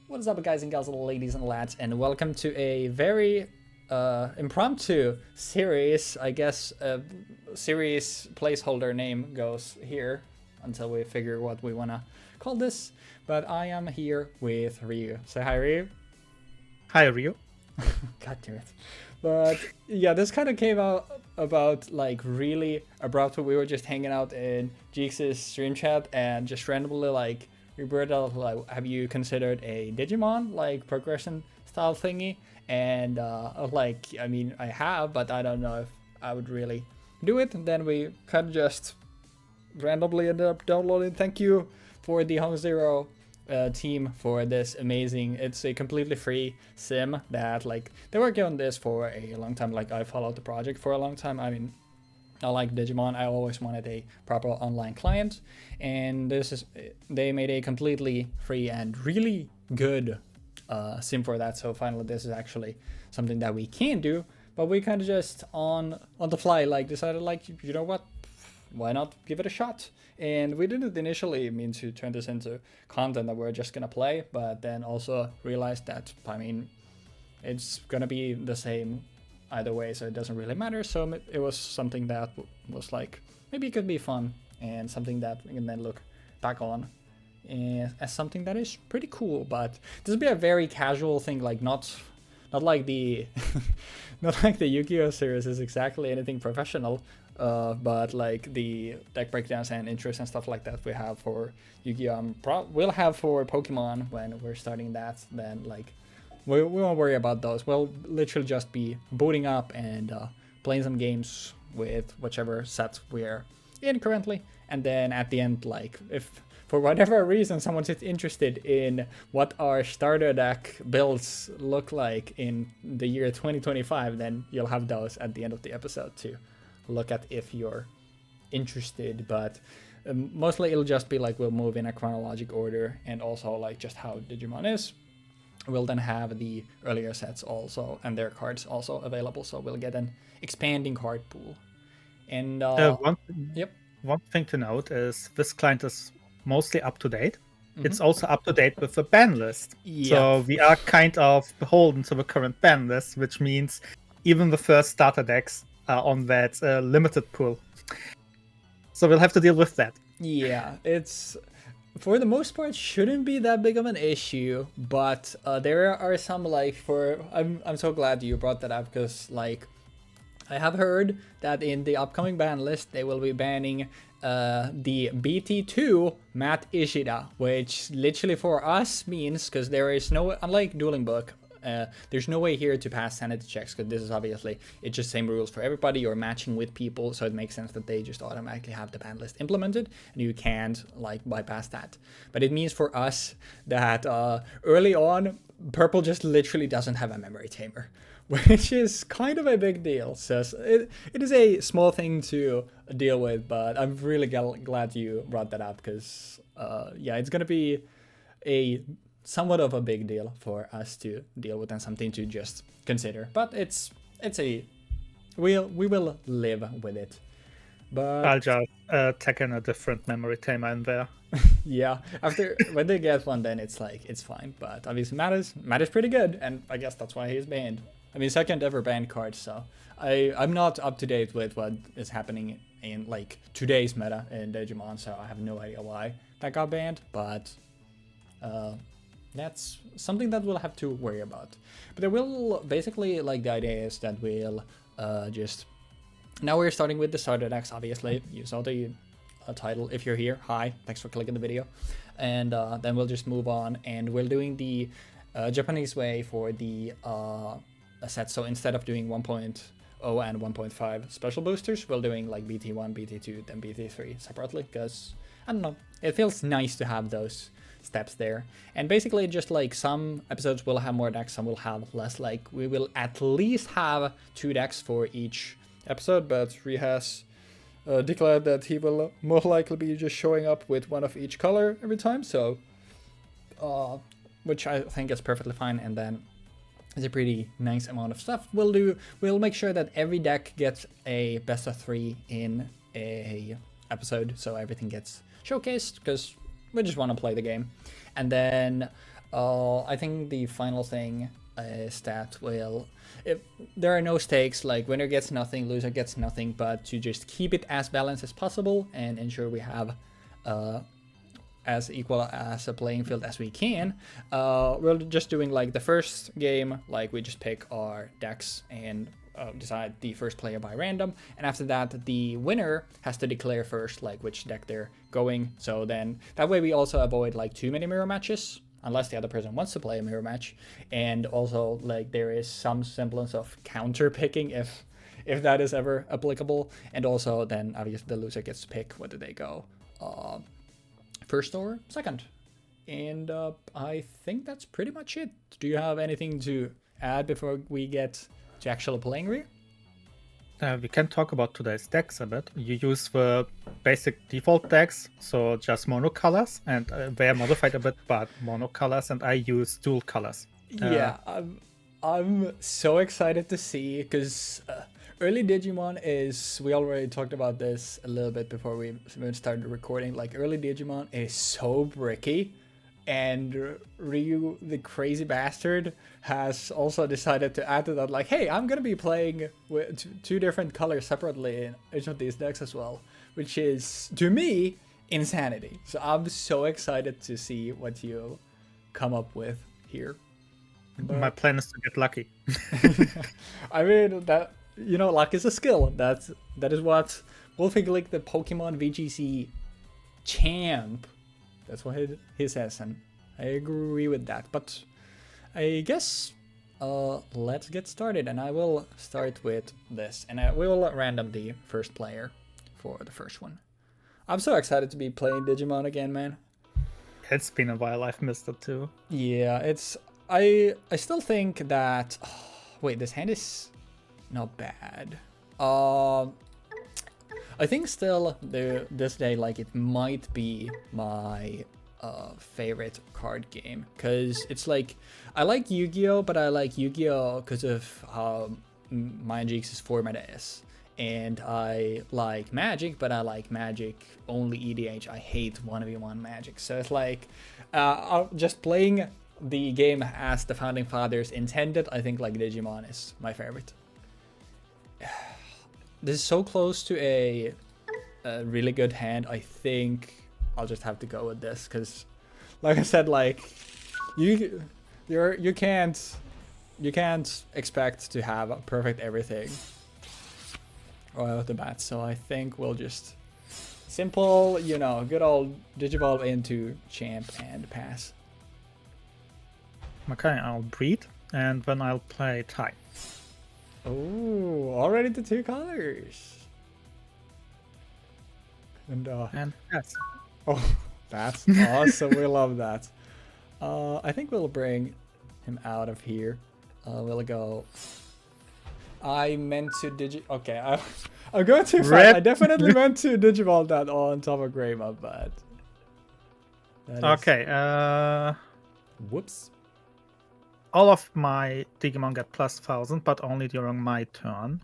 What is up, guys and gals, ladies and lads, and welcome to a very impromptu series. I guess series placeholder name goes here until we figure what we want to call this. But I am here with Ryuu. Say hi, Ryuu. Hi, Ryuu. God damn it. But yeah, this kind of came out about like really abruptly. We were just hanging out in Jeeks' stream chat and just randomly like we brought up like, have you considered a Digimon like progression style thingy? And like, I mean, I have, but I don't know if I would really do it. And then we kind of just randomly ended up downloading. Thank you for the Home Zero team for this amazing. It's a completely free sim that like they working on this for a long time. Like I followed the project for a long time. I mean, I like Digimon. I always wanted a proper online client, and they made a completely free and really good sim for that. So finally, this is actually something that we can do. But we kind of just on the fly like decided like, you know what, why not give it a shot? And we didn't initially mean to turn this into content that we're just gonna play, but then also realized that, I mean, it's gonna be the same either way, so it doesn't really matter. So it was something that was like, maybe it could be fun and something that we can then look back on as something that is pretty cool. But this will be a very casual thing, like not like the not like the Yugioh series is exactly anything professional, but like the deck breakdowns and interests and stuff like that we have for Yugioh, we'll have for Pokemon when we're starting that. Then like we won't worry about those. We'll literally just be booting up and playing some games with whichever set we're in currently. And then at the end, like if for whatever reason someone's interested in what our starter deck builds look like in the year 2025, then you'll have those at the end of the episode to look at if you're interested. But mostly it'll just be like we'll move in a chronological order, and also like just how Digimon is. We'll then have the earlier sets also and their cards also available, so we'll get an expanding card pool. And one thing to note is this client is mostly up to date. It's also up to date with the ban list. Yeah. So we are kind of beholden to the current ban list, which means even the first starter decks are on that limited pool. So we'll have to deal with that. Yeah, it's for the most part shouldn't be that big of an issue, but there are some like I'm so glad you brought that up, because like I have heard that in the upcoming ban list they will be banning the BT2 Matt Ishida, which literally for us means, because there is no, unlike Dueling Book, there's no way here to pass sanity checks, because this is obviously, it's just same rules for everybody. You're matching with people, so it makes sense that they just automatically have the ban list implemented and you can't like bypass that. But it means for us that early on Purple just literally doesn't have a memory tamer, which is kind of a big deal. So it is a small thing to deal with, but I'm really glad you brought that up, because yeah, it's gonna be a somewhat of a big deal for us to deal with and something to just consider. But it's a we will live with it. But I'll just tack in a different memory tamer in there. yeah, after when they get one, then it's like it's fine. But obviously Matt is pretty good, and I guess that's why he's banned. I mean, second ever banned card, so I'm not up to date with what is happening in like today's meta in Digimon, so I have no idea why that got banned. But that's something that we'll have to worry about. But there will basically, like, the idea is that we'll just, now we're starting with the starter decks. Obviously you saw the title. If you're here, hi, thanks for clicking the video. And then we'll just move on, and we're doing the Japanese way for the set. So instead of doing 1.0 and 1.5 special boosters, we're doing like BT1, BT2, then BT3 separately, because I don't know, it feels nice to have those steps there. And basically just like some episodes will have more decks, some will have less. Like we will at least have 2 decks for each episode, but Ree has declared that he will more likely be just showing up with one of each color every time, so which I think is perfectly fine. And then it's a pretty nice amount of stuff we'll make sure that every deck gets a best of 3 in a episode, so everything gets showcased, because we just want to play the game. And then I think the final thing is that if there are no stakes, like winner gets nothing, loser gets nothing, but to just keep it as balanced as possible and ensure we have as equal as a playing field as we can. We're just doing like the first game, like we just pick our decks and decide the first player by random, and after that the winner has to declare first like which deck they're going, so then that way we also avoid like too many mirror matches unless the other person wants to play a mirror match, and also like there is some semblance of counter picking if that is ever applicable, and also then obviously the loser gets to pick whether they go first or second. And I think that's pretty much it. Do you have anything to add before we get to actually playing, Ryuu? We can talk about today's decks a bit. You use the basic default decks, so just mono colors, and they are modified a bit, but mono colors, and I use dual colors. Yeah, I'm so excited to see, because early Digimon is, we already talked about this a little bit before we started recording, like early Digimon is so bricky, and Ryuu, the crazy bastard, has also decided to add to that, like, hey, I'm gonna be playing with two different colors separately in each of these decks as well, which is, to me, insanity. So I'm so excited to see what you come up with here. My plan is to get lucky. I mean, that, you know, luck is a skill. That is what Wolfiglick, the Pokemon VGC champ, that's what he says, and I agree with that. But I guess let's get started, and I will start with this, and I will random the first player for the first one. I'm so excited to be playing Digimon again, man. It's been a while. I've missed it too. Yeah, it's I still think that wait, this hand is not bad. I think still this day, like, it might be my favorite card game, because it's like I like Yu-Gi-Oh, but I like Yu-Gi-Oh because of how my and Jinx's format is, and I like Magic, but I like Magic only EDH. I hate 1v1 Magic, so it's like just playing the game as the founding fathers intended. I think like Digimon is my favorite. This is so close to a really good hand. I think I'll just have to go with this, because like I said, like you can't expect to have perfect everything right off the bat. So I think we'll just simple, you know, good old Digivolve into champ and pass. Okay, I'll breed, and then I'll play tie. Oh, already the two colors. And yes. oh, that's awesome. We love that. I think we'll bring him out of here. We'll go. I meant to Okay, I'm going too fast. I definitely meant to Digivolve that on top of Greyma, but. Okay. Whoops. All of my Digimon get plus 1000, but only during my turn.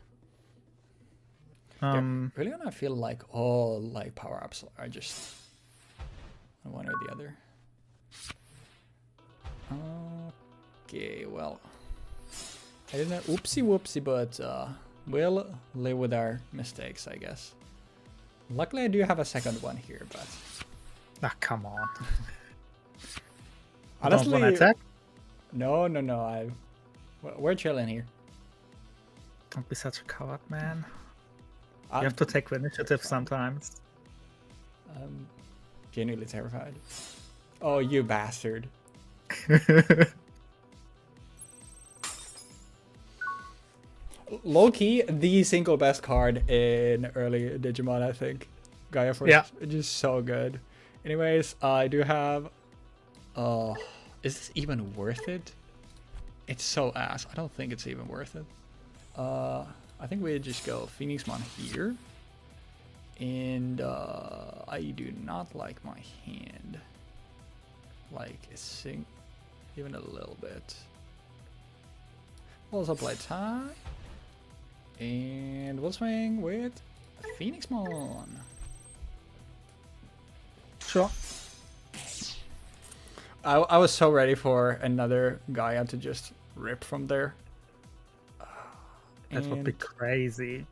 Really gonna feel like all like power-ups are just one or the other. Okay, well, I didn't oopsie whoopsie, but we'll live with our mistakes, I guess. Luckily, I do have a second one here, but Come on. honestly, don't want to attack? No. We're chilling here. Don't be such a coward, man. You have to take the initiative sometimes. I'm genuinely terrified. Oh, you bastard. Low-key, the single best card in early Digimon, I think. Gaia Force is just so good. Anyways, I do have... is this even worth it? It's so ass. I don't think it's even worth it. I think we just go Phoenixmon here. And I do not like my hand. Like, even a little bit. We'll also play tie. And we'll swing with Phoenixmon. Sure. I was so ready for another Gaia to just rip from there. That would be crazy.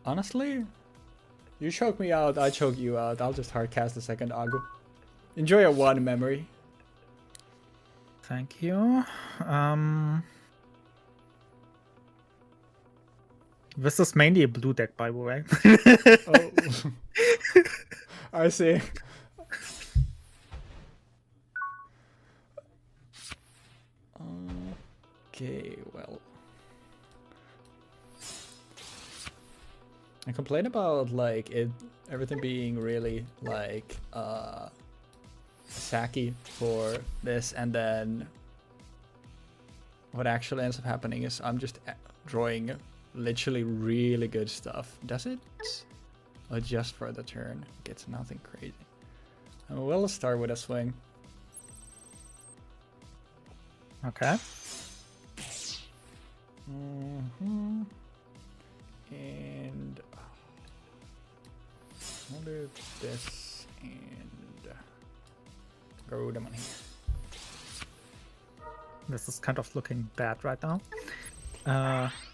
Honestly, you choke me out, I choke you out. I'll just hardcast the second Agu. Enjoy a 1 memory. Thank you. This is mainly a blue deck, by the way. Oh. I see. Okay, well. I complain about like everything being really like sacky for this, and then what actually ends up happening is I'm just drawing literally really good stuff. Does it adjust for the turn? It's nothing crazy. And we'll start with a swing. Okay. And I'll do this and go them on here. This is kind of looking bad right now.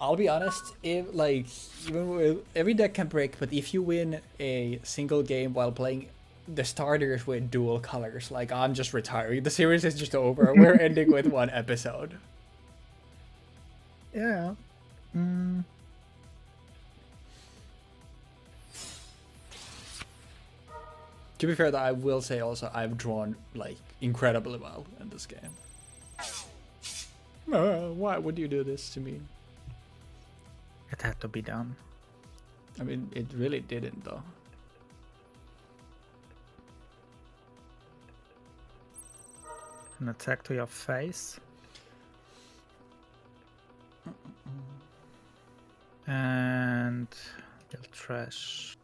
I'll be honest, if like even with every deck can break, but if you win a single game while playing the starters with dual colors, like I'm just retiring. The series is just over. We're ending with 1 episode. Yeah. To be fair, though, I will say also I've drawn like incredibly well in this game. Why would you do this to me? It had to be done. I mean, it really didn't, though. An attack to your face. And you'll trash.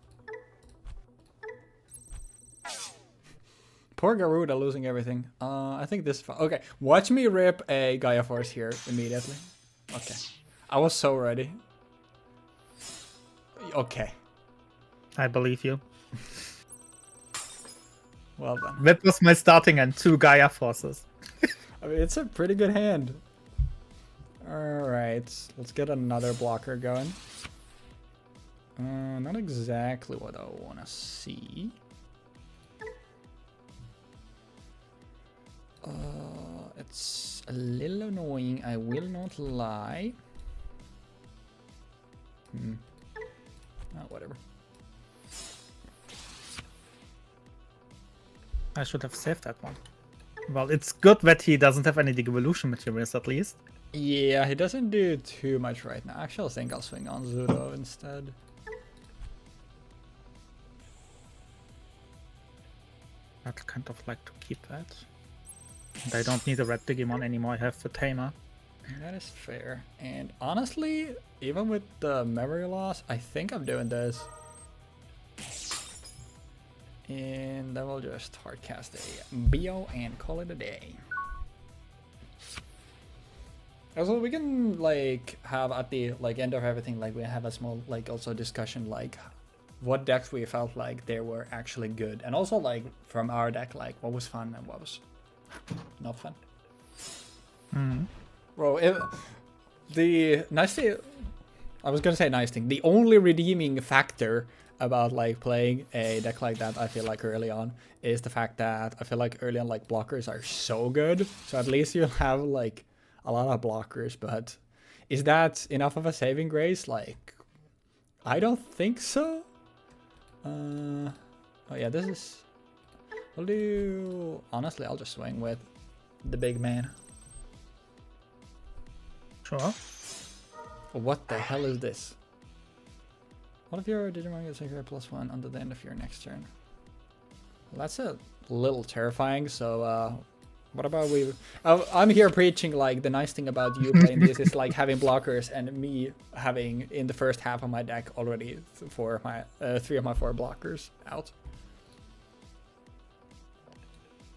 Poor Garuda losing everything. I think this... Okay, watch me rip a Gaia Force here immediately. Okay. I was so ready. Okay. I believe you. Well done. That was my starting and 2 Gaia Forces. I mean, it's a pretty good hand. Alright, let's get another blocker going. Not exactly what I want to see. It's a little annoying, I will not lie. Whatever. I should have saved that one. Well, it's good that he doesn't have any devolution materials at least. Yeah, he doesn't do too much right now. Actually, I think I'll swing on Zudo instead. I'd kind of like to keep that. And I don't need a red Digimon anymore, I have the Tamer. That is fair. And honestly, even with the memory loss, I think I'm doing this. And then we'll just hardcast a BO and call it a day. Also, we can like have at the like end of everything, like we have a small like also discussion like what decks we felt like they were actually good, and also like from our deck like what was fun and what was not fun. Bro, the nice thing, I was gonna say nice thing, the only redeeming factor about like playing a deck like that, I feel like early on, is the fact that I feel like early on like blockers are so good, so at least you'll have like a lot of blockers. But is that enough of a saving grace? Like, I don't think so. Oh yeah, this is, I'll do, honestly I'll just swing with the big man. Sure. What the hell is this? What if your Digimon gets a +1 until the end of your next turn? Well, that's a little terrifying, so what about we... I'm here preaching like the nice thing about you playing this is like having blockers, and me having in the first half of my deck already 3 of my 4 blockers out.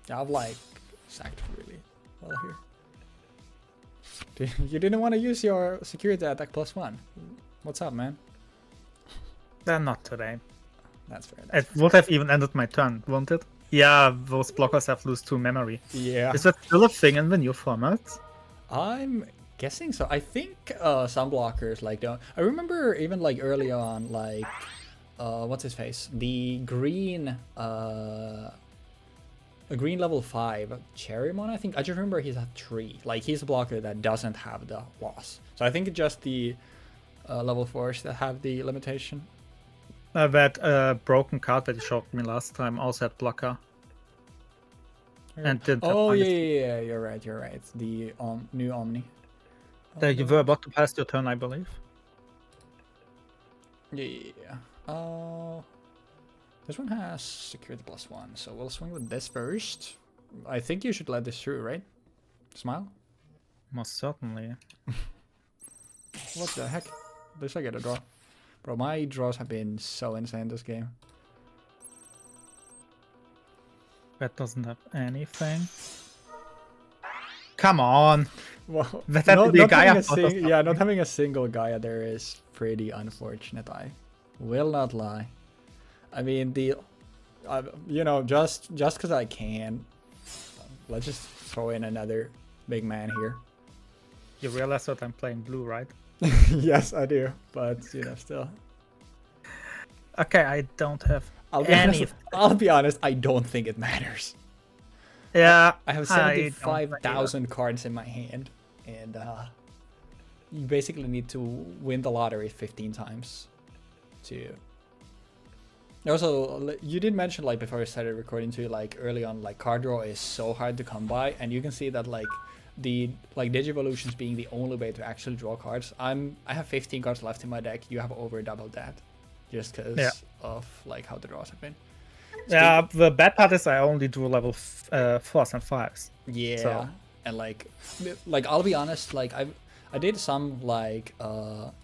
Yeah, I've like sacked really well here. You didn't want to use your security attack +1. What's up, man? Not today. That's fair. It would have even ended my turn, won't it? Yeah, those blockers have lose 2 memory. Yeah. Is that still a thing in the new format? I'm guessing so. I think some blockers like don't. I remember even like early on, like what's his face? The green a green level 5 Cherrymon, I think. I just remember he's at 3. Like he's a blocker that doesn't have the loss. So I think it's just the level 4s that have the limitation. That broken card that you showed me last time also had blocker. And didn't have Oh yeah, Dynasty. yeah, you're right, you're right. The new Omni. You were about to pass your turn, I believe. Yeah. This one has security +1, so we'll swing with this first. I think you should let this through, right? Smile. Most certainly. What the heck? At least I get a draw. Bro, my draws have been so insane this game. That doesn't have anything. Come on! Well, That had to be a Gaia yeah, not having a single Gaia there is pretty unfortunate. I will not lie. I mean, you know, just because I can, let's just throw in another big man here. You realize that I'm playing blue, right? Yes, I do, but you know, still. Okay, I don't have I'll be honest, I don't think it matters. Yeah, I have 75,000 cards in my hand, and you basically need to win the lottery 15 times to. Also, you did mention like before I started recording too, like early on, like card draw is so hard to come by, and you can see that like the Digivolutions being the only way to actually draw cards. I have 15 cards left in my deck. You have over double that, just because of like how the draws have been. Yeah, the bad part is I only do level 4s and 5s. Yeah, so. And like I'll be honest, like I did some like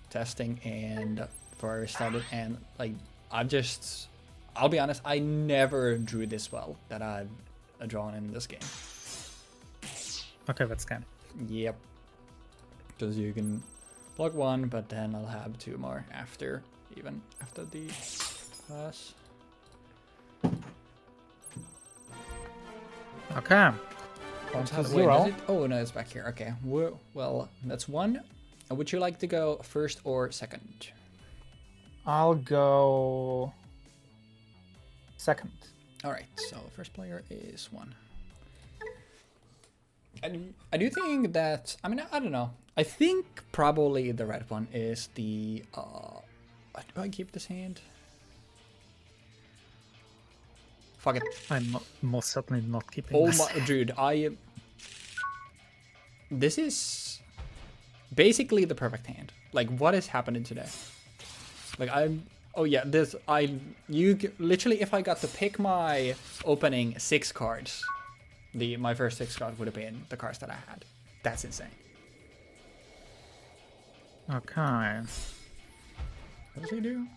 testing and before I started, and like I'll be honest, I never drew this well that I've drawn in this game. Okay, that's game. Yep. Because you can block 1, but then I'll have 2 more after the pass. Okay. Wait, oh no, it's back here. Okay. Well, that's 1. Would you like to go first or second? I'll go second. All right. So first player is 1. I do think that, I mean, I don't know. I think probably the red one is the, do I keep this hand? Fuck it. I'm most certainly not keeping this. My, dude, this is basically the perfect hand. Like, what is happening today? Like, oh yeah, literally, if I got to pick my opening 6 cards, my first 6 cards would have been the cards that I had. That's insane. Okay. What does he do?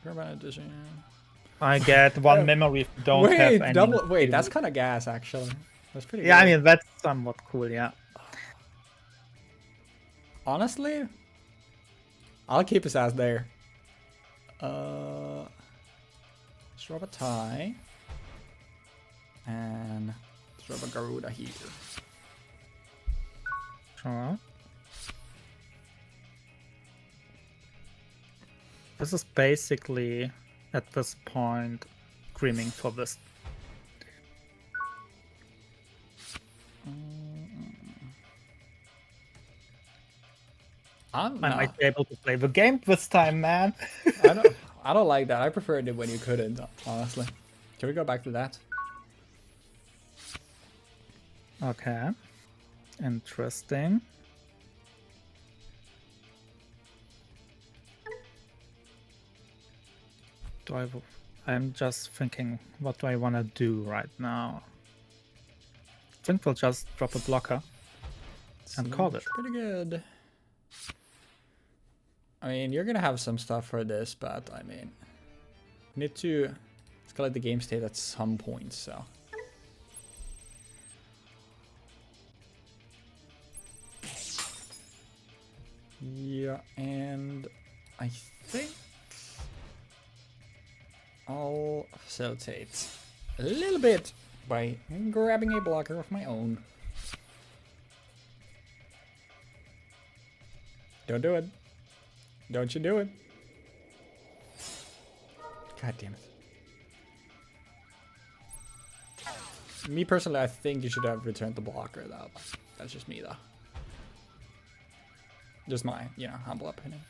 Permanent addition. I get 1 memory if you don't have any. Wait, that's kind of gas, actually. That's pretty good. I mean, that's somewhat cool, yeah. Honestly, I'll keep his ass there. Let's drop a tie. And let's drop a Garuda here. Sure. This is basically, at this point, screaming for this. I might be able to play the game this time, man. I don't like that. I preferred it when you couldn't, honestly. Can we go back to that? Okay. Interesting. I'm just thinking, what do I want to do right now? I think we'll just drop a blocker and call it. Pretty good. I mean, you're gonna have some stuff for this, but I mean, need to escalate the game state at some point, so. Yeah, and I think I'll facilitate a little bit by grabbing a blocker of my own. Don't do it. Don't you do it. God damn it. Me personally, I think you should have returned the blocker though. That's just me though. Just my, humble opinion.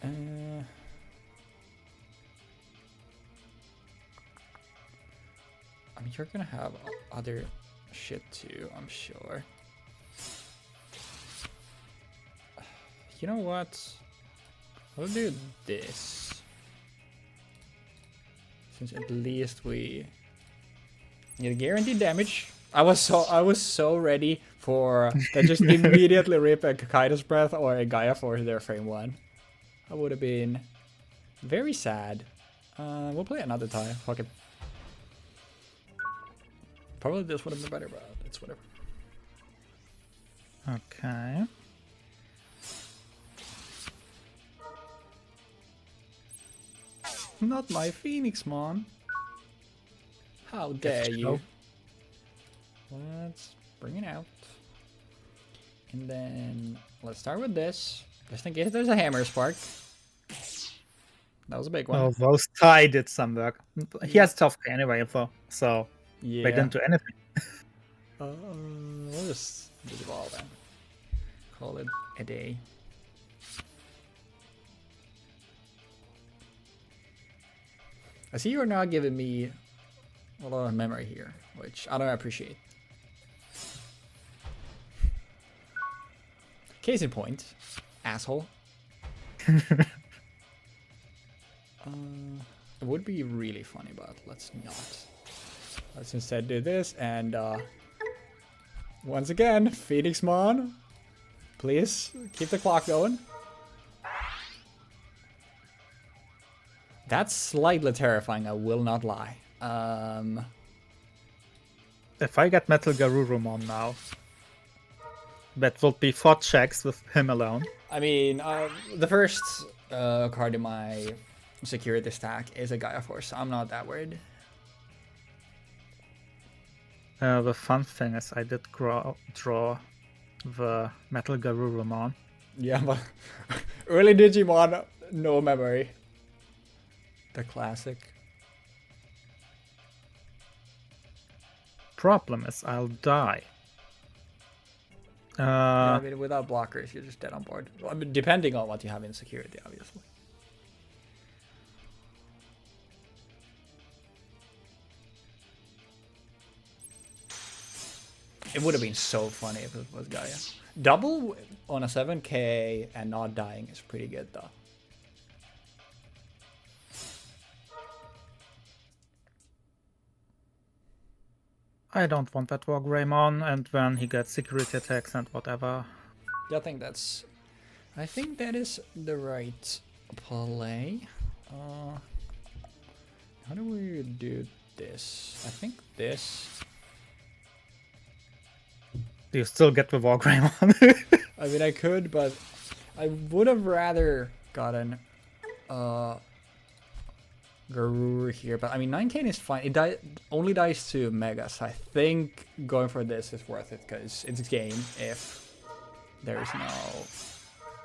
I mean, you're gonna have other shit too, I'm sure. You know what? I'll do this. Since at least we get guaranteed damage. I was so ready for that just immediately rip a Kaido's Breath or a Gaia Force there frame 1. I would have been very sad. We'll play another tie. Fuck it. Probably this would have been better, but it's whatever. Okay. Not my Phoenix Mon. How dare you? Let's bring it out. And then let's start with this. Just in case there's a hammer spark. That was a big one. Well, those tie did some work. He has tough anyway, so Yeah. they didn't do anything. We'll just do the ball then. Call it a day. I see you're not giving me a lot of memory here, which I don't appreciate. Case in point, asshole. It would be really funny, but let's not. Let's instead do this, and once again, Phoenix Mon, please keep the clock going. That's slightly terrifying, I will not lie. If I get Metal Garurumon now, that will be 4 checks with him alone. I mean, the first card in my security stack is a Gaia Force, so I'm not that worried. The fun thing is I did draw the Metal Garurumon. Yeah, but early Digimon, no memory. The classic. Problem is I'll die. Yeah, I mean, without blockers, you're just dead on board. Well, I mean, depending on what you have in security, obviously. It would have been so funny if it was Gaia. Double on a 7k and not dying is pretty good, though. I don't want that War Greymon, and when he gets security attacks and whatever. Yeah, I think that is the right play. How do we do this? I think this. Do you still get the War Greymon? I mean, I could, but I would have rather gotten Garuru here. But I mean, 9k is fine. It only dies to Mega, so I think going for this is worth it because it's game if there's no.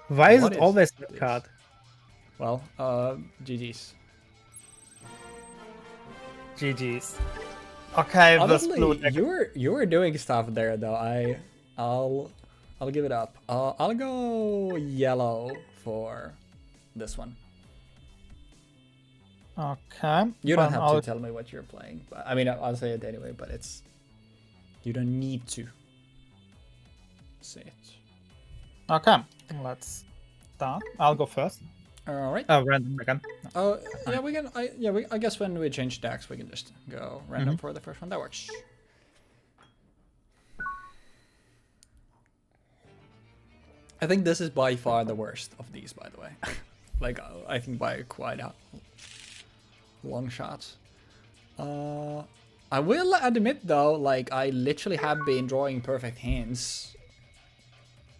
Why is What it is always this? that card? Well, GG's. GG's. Okay, this Honestly, blue deck. you were doing stuff there though. I'll give it up. I'll go yellow for this one. Okay. You don't have I'll... to tell me what you're playing, but I mean I'll say it anyway. But you don't need to say it. Okay, let's start. I'll go first. All right. Random again. Oh yeah, we can. I guess when we change decks, we can just go random for the first one. That works. I think this is by far the worst of these, by the way. Like I think by quite a long shot. I will admit though, like I literally have been drawing perfect hands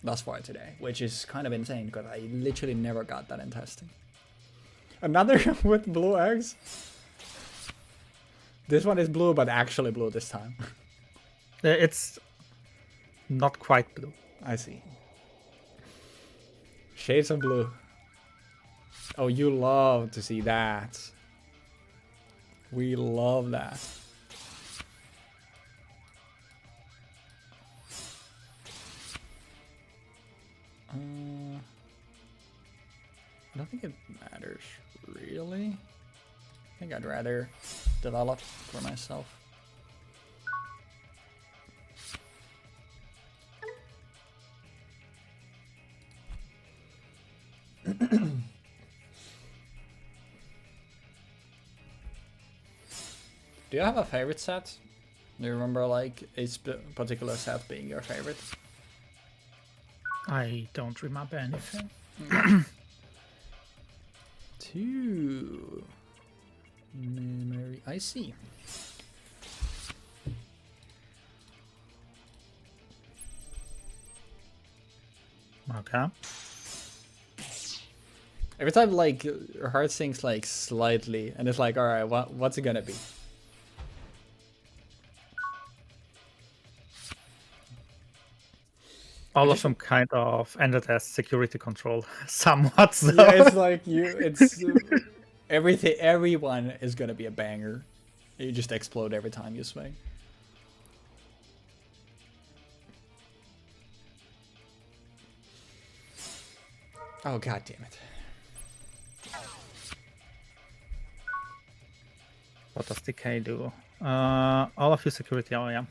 thus far today, which is kind of insane because I literally never got that in testing. Another with blue eggs. This one is blue, but actually blue this time. It's not quite blue. I see. Shades of blue. Oh, you love to see that. We love that. I don't think it matters, really. I think I'd rather develop for myself. Do you have a favorite set? Do you remember like a particular set being your favorite? I don't remember anything. Two memory. I see. Okay. Every time like your heart sinks like slightly, and it's like, all right, what's it gonna be? All of them kind of ended as security control, somewhat. So. Yeah, it's like it's everything. Everyone is gonna be a banger. You just explode every time you swing. Oh god damn it! What does decay do? All of your security, oh yeah.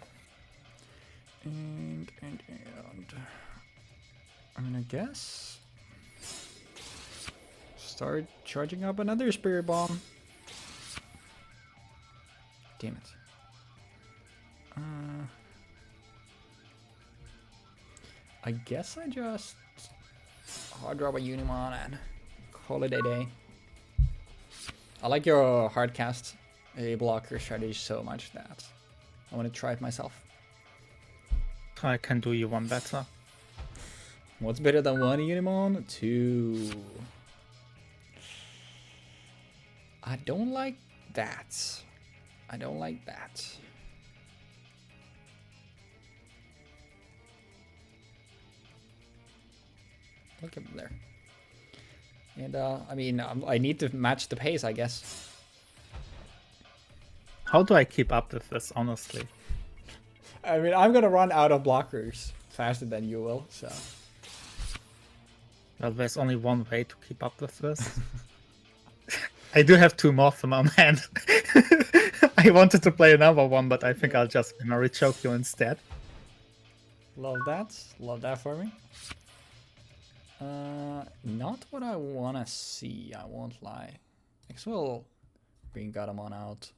And I mean, I guess start charging up another spirit bomb. Damn it. I guess I just hard drop a Unimon and call it a day. I like your hard cast a blocker strategy so much that I want to try it myself. I can do you one better. What's better than one Unimon? Two. I don't like that. I don't like that. Look at there. And I mean, I need to match the pace, I guess. How do I keep up with this, honestly? I mean, I'm gonna run out of blockers faster than you will, so. Well, there's only one way to keep up with this. I do have two more for my hand. I wanted to play another one, but I think I'll just memory choke you instead. Love that. Love that for me. Not what I wanna see, I won't lie. I guess we'll bring Garamon out.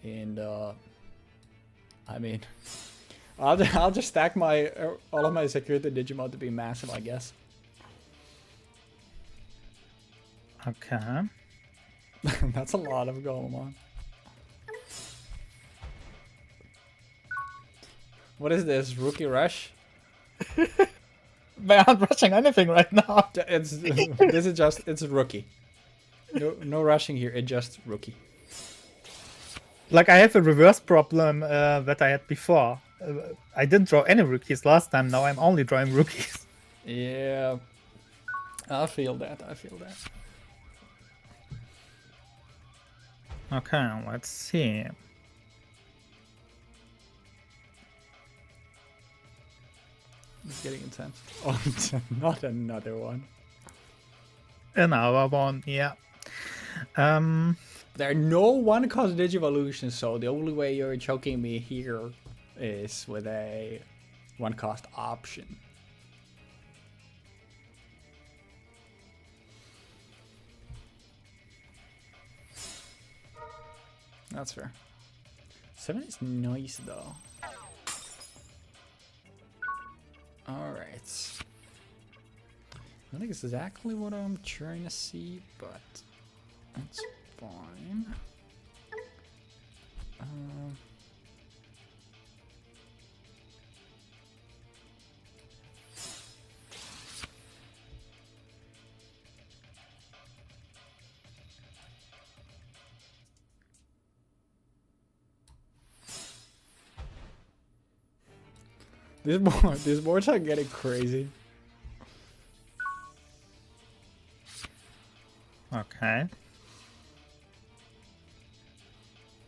And I mean, I'll just stack my all of my security Digimon to be massive, I guess. Okay. That's a lot of Goemon. What is this? Rookie rush? They aren't rushing anything right now. It's rookie. No rushing here. It's just rookie. Like, I have a reverse problem that I had before. I didn't draw any rookies last time. Now I'm only drawing rookies. Yeah, I feel that. I feel that. Okay, let's see. It's getting intense. Oh, not another one. Another one, yeah. There are no one-cost Digivolutions, so the only way you're choking me here is with a one-cost option. That's fair. 7 is nice, though. Alright. I think it's exactly what I'm trying to see, but that's fine. These boards are getting crazy. Okay.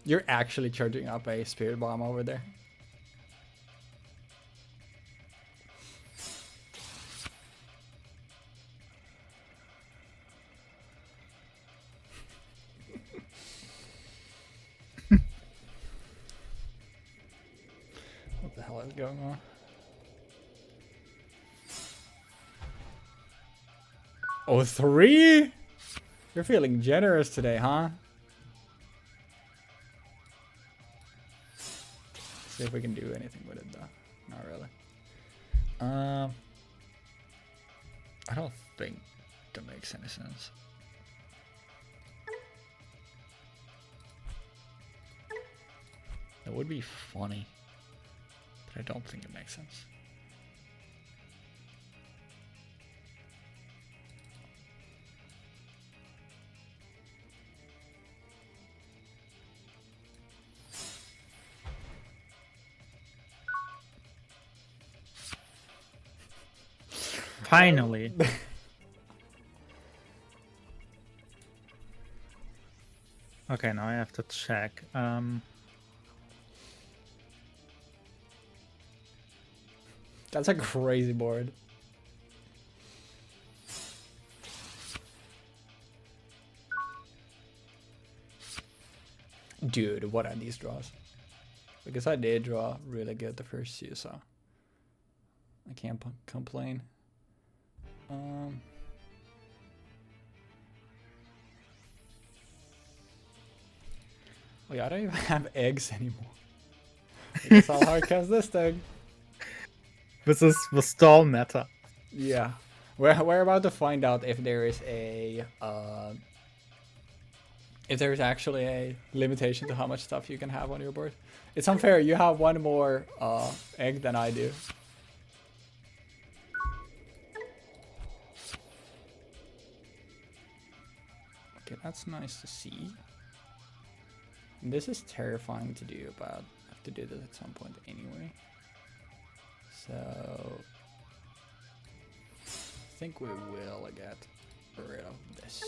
You're actually charging up a spirit bomb over there. What the hell is going on? Oh, 3? You're feeling generous today, huh? See if we can do anything with it, though. Not really. I don't think that makes any sense. That would be funny, but I don't think it makes sense. Finally. Okay, now I have to check. That's a crazy board. Dude, what are these draws? Because I did draw really good the first two, so I can't complain. Oh yeah, I don't even have eggs anymore. I guess I'll hardcast this thing. This is the stall meta. Yeah, we're about to find out if there is a if there is actually a limitation to how much stuff you can have on your board. It's unfair. You have one more egg than I do. Okay, that's nice to see. And this is terrifying to do, but I have to do this at some point anyway. So I think we will get rid of this.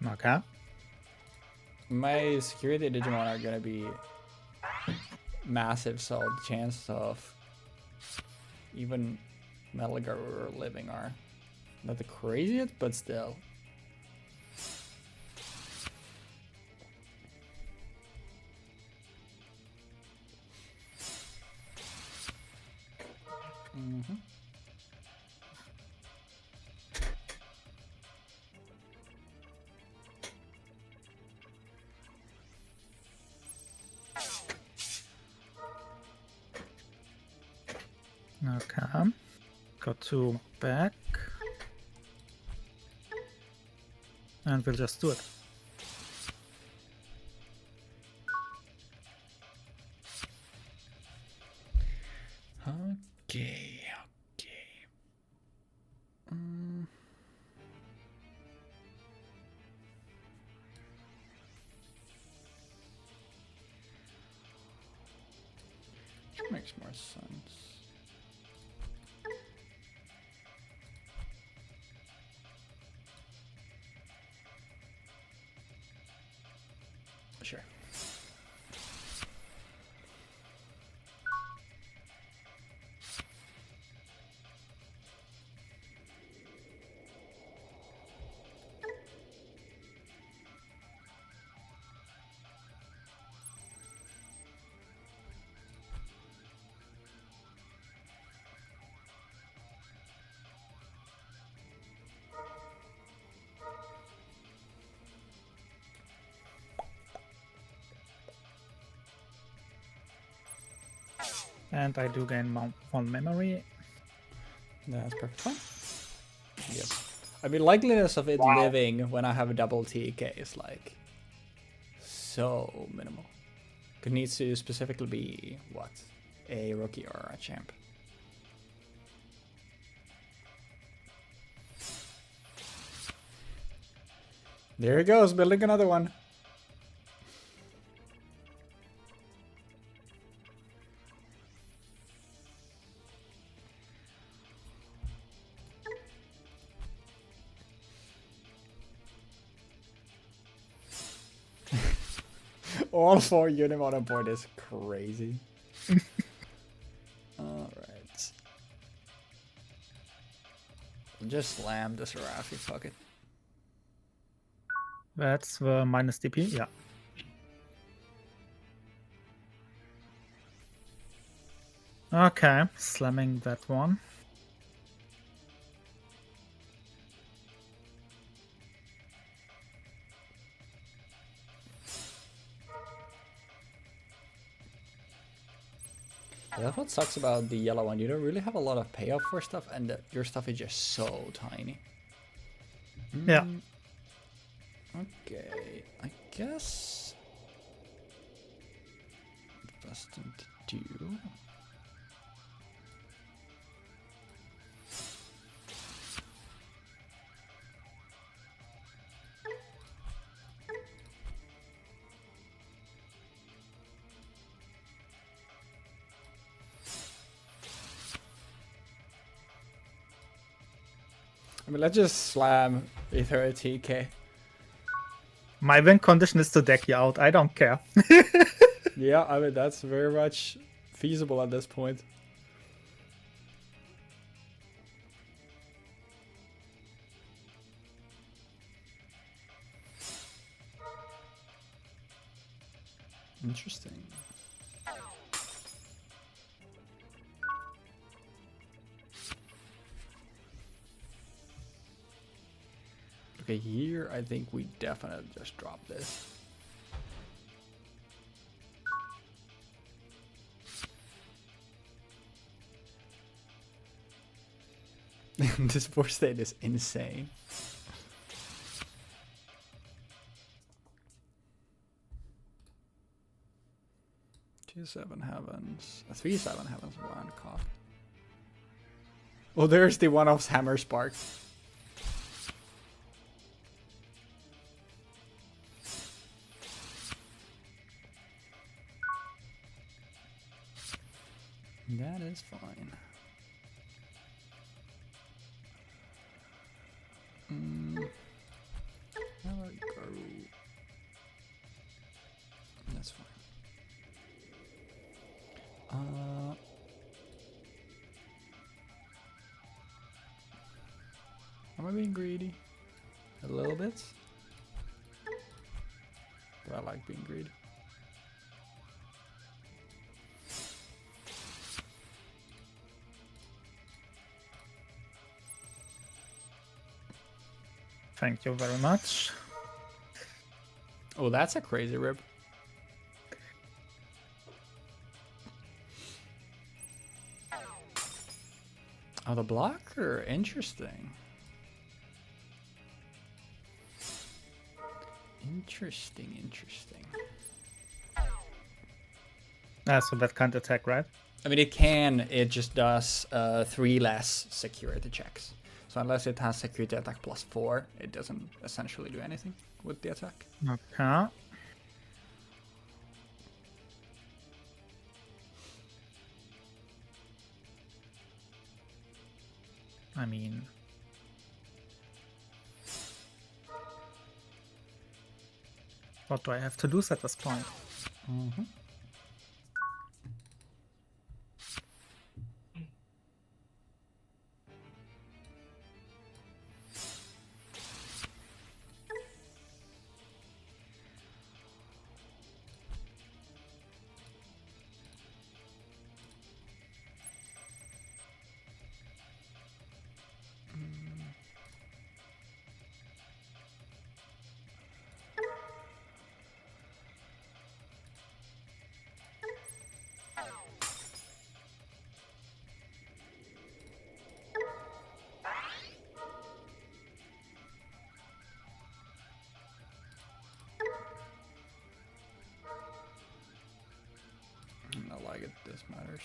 Okay. My security Digimon are gonna be massive, so the chance of even Metal Gear living are not the craziest, but still. Okay. Got 2 back. And we'll just do it. Okay, okay. Which makes more sense. Sure. And I do gain 1 memory. That's perfect fine. Yep. I mean, likeliness of it living when I have a double TK is like so minimal. It needs to specifically be what? A rookie or a champ. There he goes, building another one. All 4 Unimon on board is crazy. Alright. Just slam the Seraphi, fuck it. That's the minus DP, yeah. Okay, slamming that one. That's what sucks about the yellow one. You don't really have a lot of payoff for stuff, and your stuff is just so tiny. Yeah. Okay, I guess the best thing to do. I mean, let's just slam Ether at TK. My win condition is to deck you out. I don't care. Yeah, I mean, that's very much feasible at this point. Interesting. Okay, here I think we definitely just drop this. This board state is insane. Two 7 heavens, 3 7 heavens, 1 cock. Oh, there's the one-off's hammer spark. That is fine. There we go. That's fine. Am I being greedy? A little bit? But I like being greedy. Thank you very much. Oh, that's a crazy rip. Oh, the blocker. Interesting. Interesting. So that can't attack, right? I mean, it can. It just does 3 less security checks. So unless it has security attack +4, it doesn't essentially do anything with the attack. Okay. I mean... what do I have to do at this point? Mm-hmm. I like it. This matters.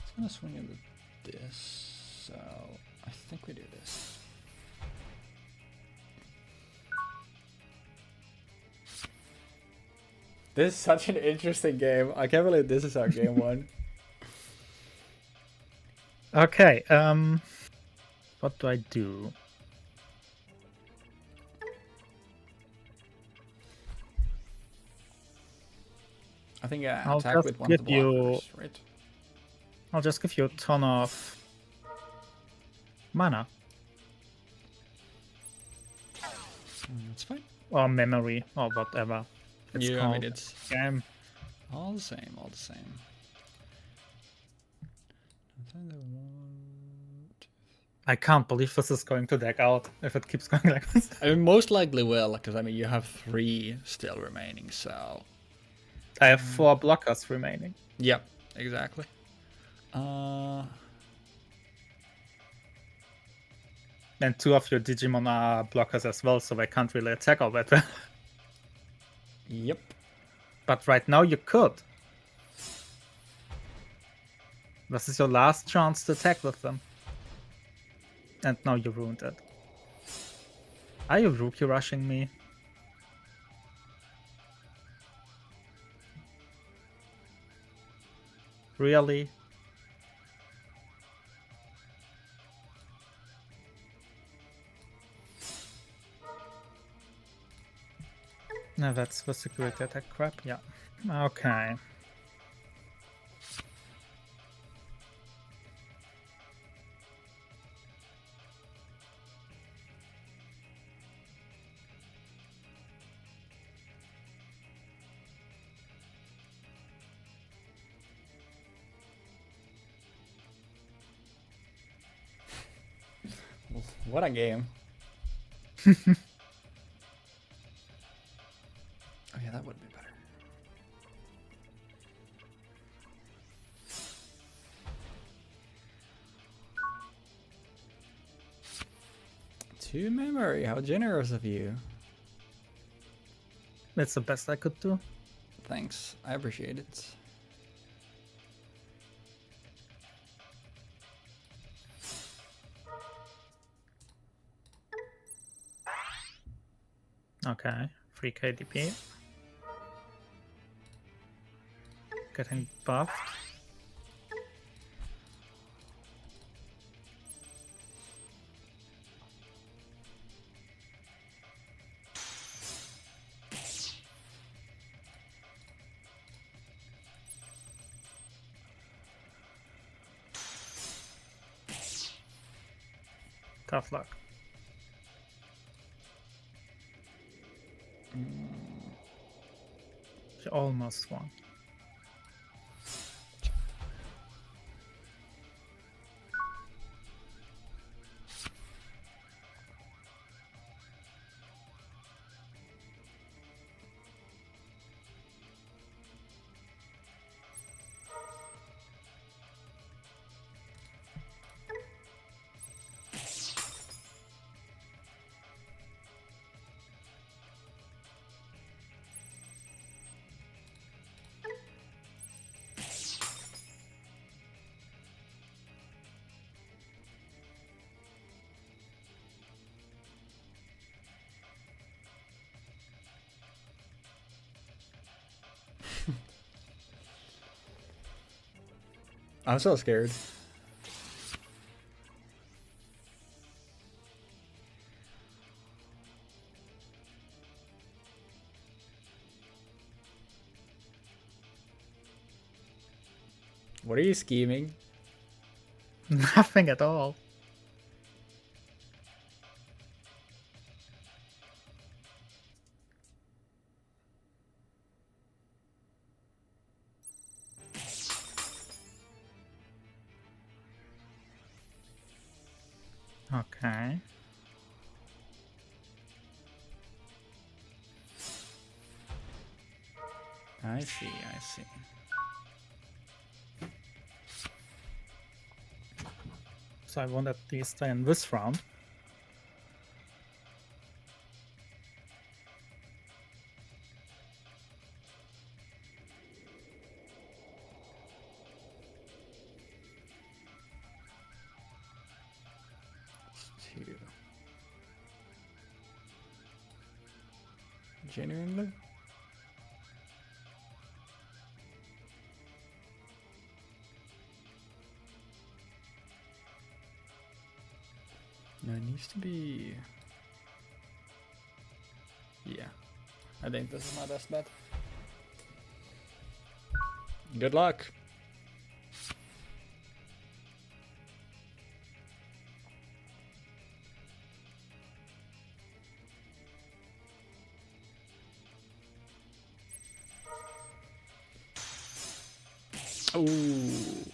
It's gonna swing into this, so I think we do this. This is such an interesting game. I can't believe this is our game one. Okay, what do I do? I think I I'll attack just with one of the give you- blockers, right? I'll just give you a ton of mana That's fine. or memory or whatever it's Yeah, I called. mean, it's Game. all the same, all the same. I can't believe this is going to deck out if it keeps going like this. I mean, most likely will, because I mean, you have 3 still remaining, so. I have 4 blockers remaining. Yep, exactly. And 2 of your Digimon are blockers as well, so I can't really attack all that well. Yep. But right now you could. This is your last chance to attack with them. And now you ruined it. Are you rookie rushing me? Really? No, that's the security attack crap, yeah. Okay. What a game. Oh yeah, that would be better. To memory, how generous of you. That's the best I could do. Thanks, I appreciate it. Okay, 3 KDP. Getting buffed. Tough luck. You almost won. I'm so scared. What are you scheming? Nothing at all. Okay. I see, I see. So I won at least in this round. Two. Genuinely? No, it needs to be... Yeah. I think this is my best bet. Good luck. Ooh.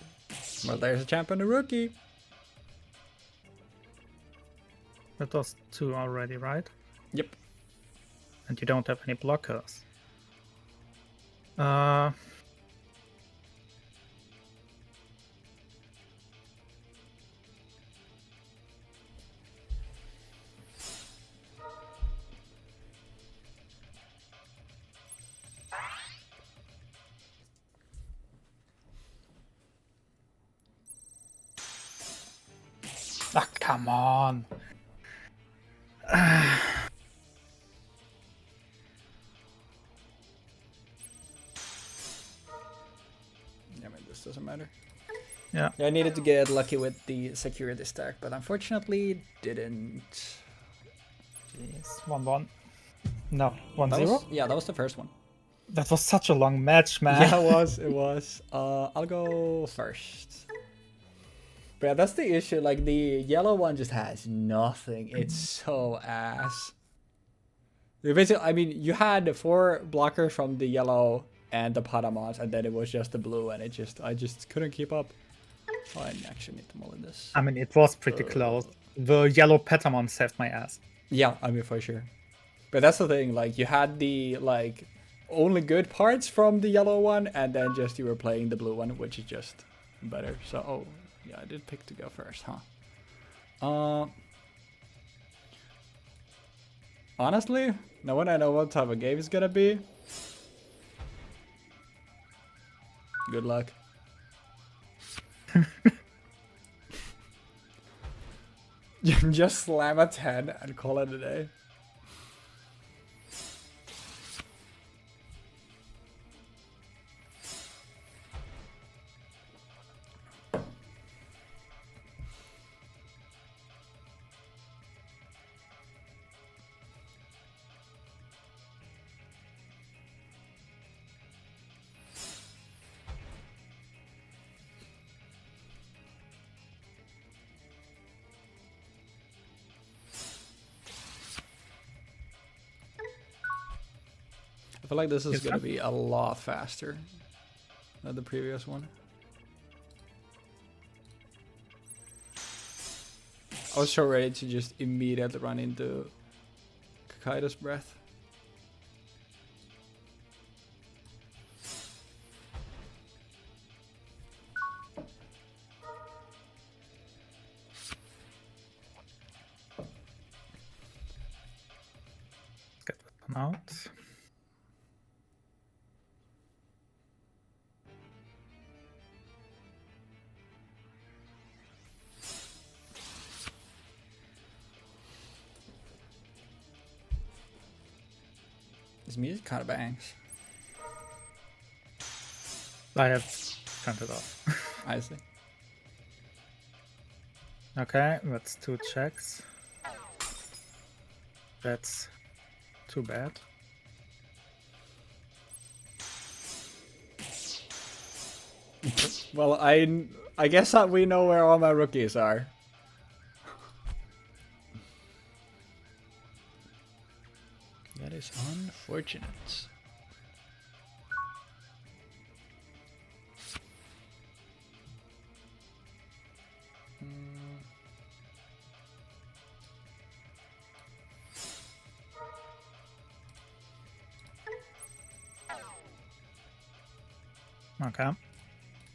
Well, there's a champ and a rookie. That was 2 already, right? Yep. And you don't have any blockers. Ah, come on. I mean, this doesn't matter. Yeah. I needed to get lucky with the security stack, but unfortunately didn't. Jeez. 1-1. No, That 1-0? was, yeah, that was the first one. That was such a long match, man. Yeah, it was. It was. I'll go first. But yeah, that's the issue. Like, the yellow one just has nothing. It's so ass. Basically, I mean, you had 4 blockers from the yellow and the Patamons, and then it was just the blue, and I just couldn't keep up. Oh, I actually need to mull in this. I mean, it was pretty close. The yellow Patamon saved my ass. Yeah, I mean, for sure. But that's the thing, like, you had the, like, only good parts from the yellow one, and then just you were playing the blue one, which is just better. So, oh, yeah, I did pick to go first, huh? Honestly, now when I know what type of game it's gonna be, good luck. Just slam a 10 and call it a day. I feel like this is gonna be a lot faster than the previous one. I was so ready to just immediately run into Kakaido's breath. Get that one out. This music kind of bangs. I have turned it off. I see. Okay, that's 2 checks. That's too bad. Well, I guess that we know where all my rookies are. That is unfortunate. Okay.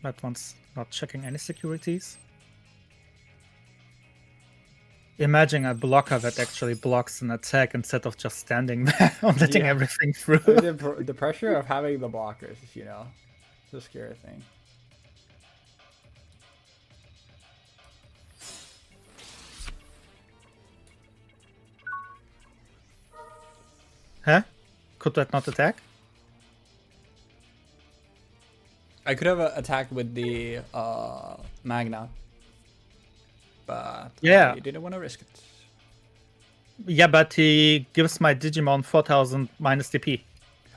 That one's not checking any securities. Imagine a blocker that actually blocks an attack instead of just standing there or letting everything through. I mean, the pressure of having the blockers, you know, it's a scary thing. Huh? Could that not attack? I could have attacked with the Magna. but Yeah. I didn't want to risk it. Yeah, but he gives my Digimon 4000 minus DP.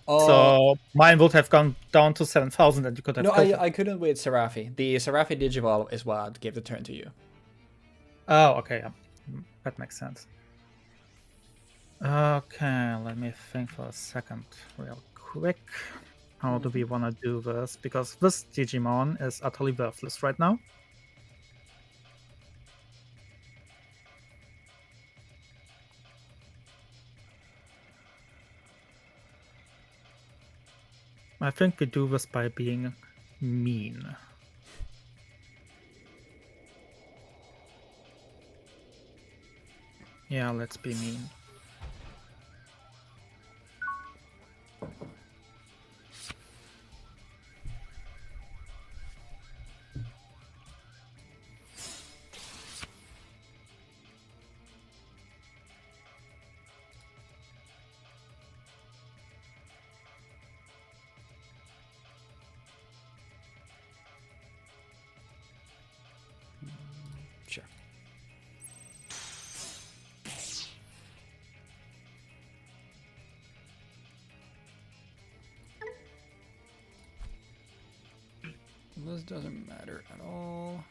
Oh, So mine would have gone down to 7000 and you could have no, killed it. I couldn't with Seraphi. The Seraphi Digivolve is what gave the turn to you. Oh, okay. Yeah. That makes sense. Okay, let me think for a second real quick. How do we want to do this? Because this Digimon is utterly worthless right now. I think we do this by being mean. Yeah, let's be mean. Sure. This doesn't matter at all.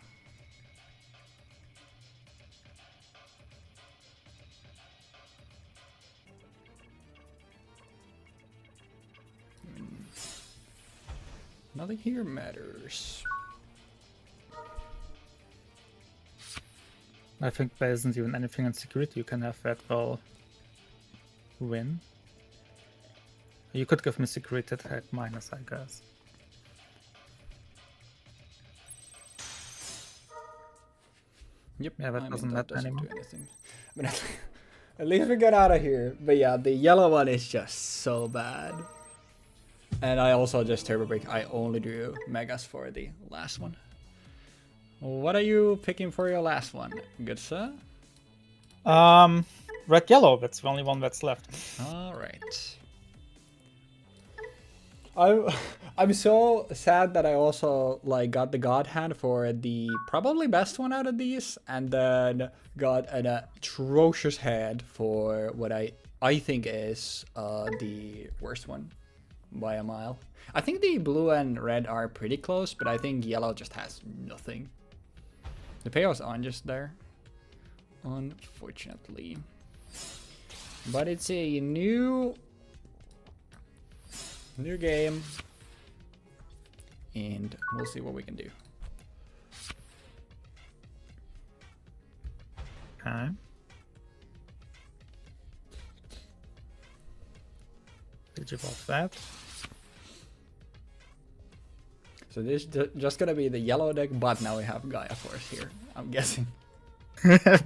Nothing here matters. I think there isn't even anything in security you can have that will win. You could give me security attack minus, I guess. Yep. Yeah, that doesn't matter anymore. do anything. I mean, at least we got out of here. But yeah, the yellow one is just so bad. And I also just turbo break. I only drew megas for the last one. What are you picking for your last one, good sir? Red yellow. That's the only one that's left. All right. I'm so sad that I also like got the God Hand for the probably best one out of these, and then got an atrocious head for what I think is the worst one by a mile. I think the blue and red are pretty close, but I think yellow just has nothing. The payoffs aren't just there, unfortunately. But it's a new game, and we'll see what we can do. Okay. Digivolve that. So this is just gonna be the yellow deck, but now we have Gaia Force here, I'm guessing.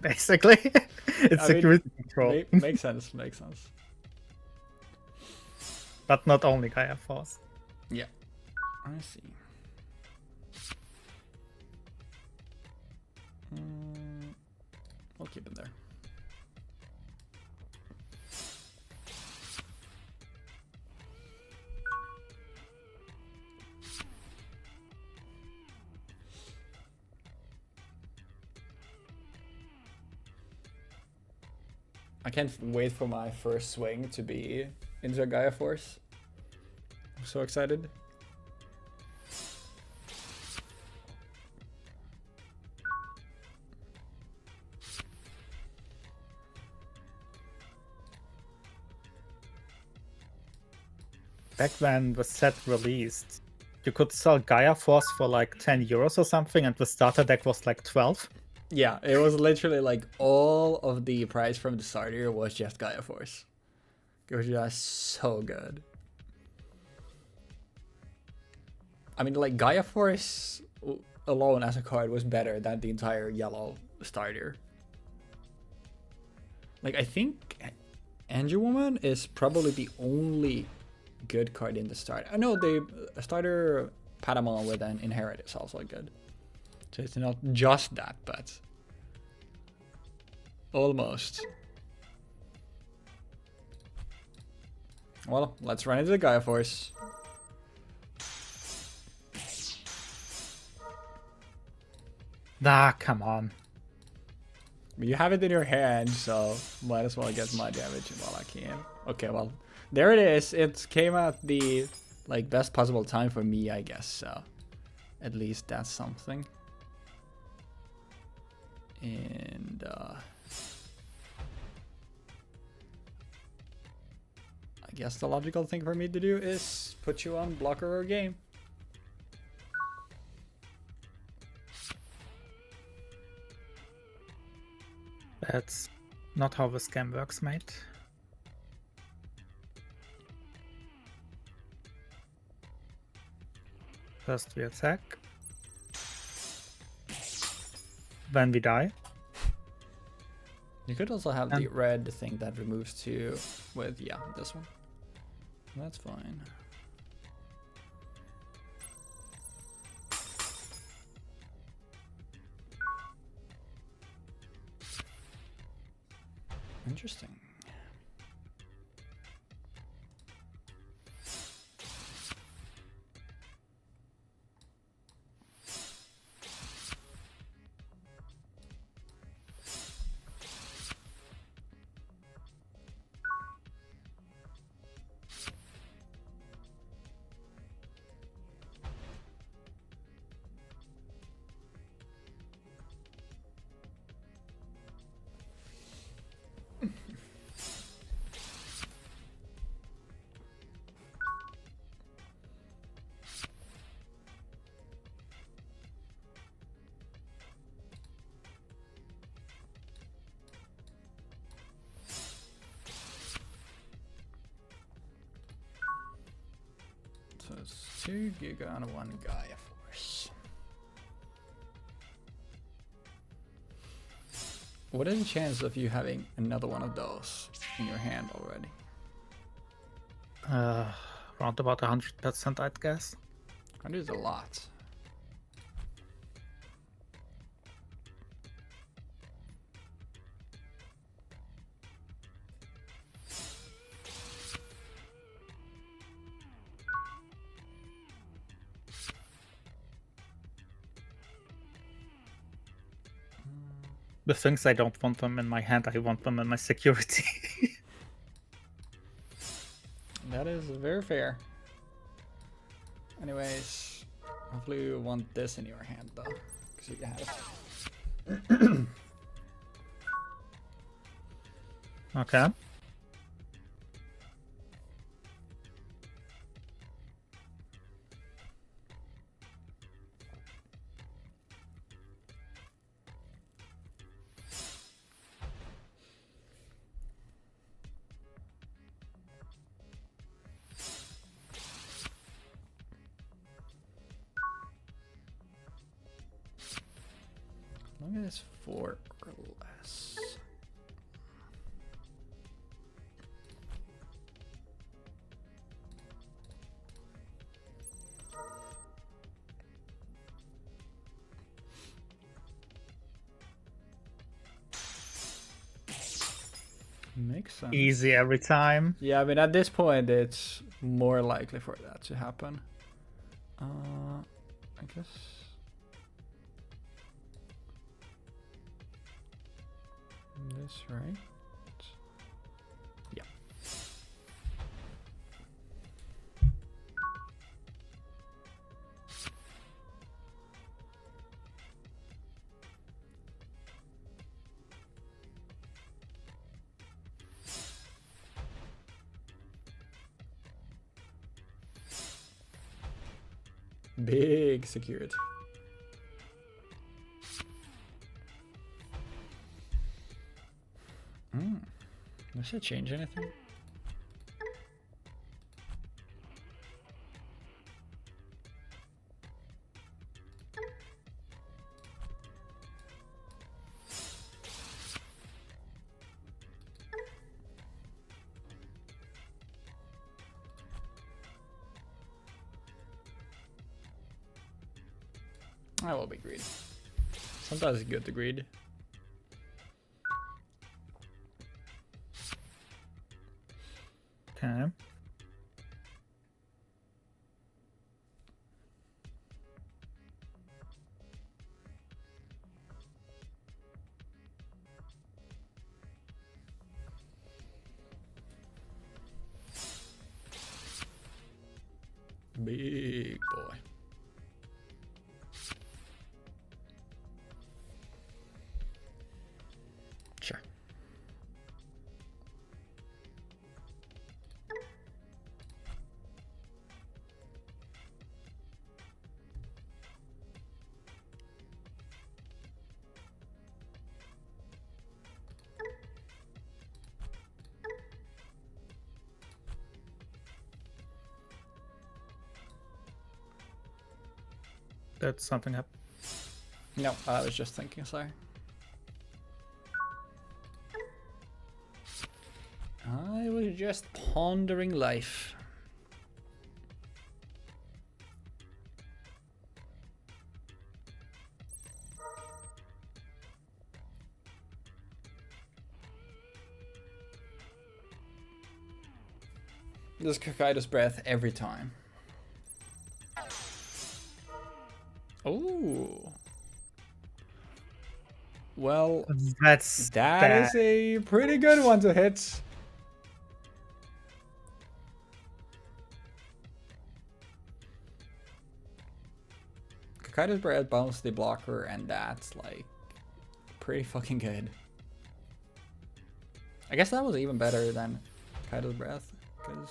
Basically, it's security control. Makes sense, makes sense. But not only Gaia Force. Yeah, I see. We'll keep it there. I can't wait for my first swing to be into a Gaia Force. I'm so excited. Back when the set released, you could sell Gaia Force for like 10 euros or something, and the starter deck was like 12. Yeah, it was literally like all of the price from the starter was just Gaia Force. It was just so good. I mean, like Gaia Force alone as a card was better than the entire yellow starter. Like, I think Angel Woman is probably the only good card in the starter. I know the starter Patamon with an Inherit is also good. So it's not just that, but almost. Well, let's run into the Gaia Force. Ah, come on. But you have it in your hand, so might as well get my damage while I can. Okay, well, there it is. It came at the like best possible time for me, I guess. So at least that's something. And I guess the logical thing for me to do is put you on blocker or game. That's not how this game works, mate. First we attack. Then we die. You could also have the red thing that removes 2 with, yeah, this one. That's fine. Interesting. So it's 2 Yugioh and 1 Gaia Force. What is the chance of you having another one of those in your hand already? Around about 100%, I'd guess. 100 is a lot. The things I don't want them in my hand, I want them in my security. That is very fair. Anyways, hopefully you want this in your hand though, because you can have it. Okay. As long as it's 4 or less. Makes sense. Easy every time. Yeah, I mean at this point it's more likely for that to happen. I guess. This right? Yeah. Big security. Does it change anything? I will be greedy. Sometimes it's good to greed. Okay. big boy. Sure. That something happened. No, I was just thinking, sorry. I was just pondering life. This Kakaido's breath every time. Oh. Well, that is a pretty good one to hit. Kakaido's breath bounced the blocker, and that's like pretty fucking good. I guess that was even better than Kaido's breath, because.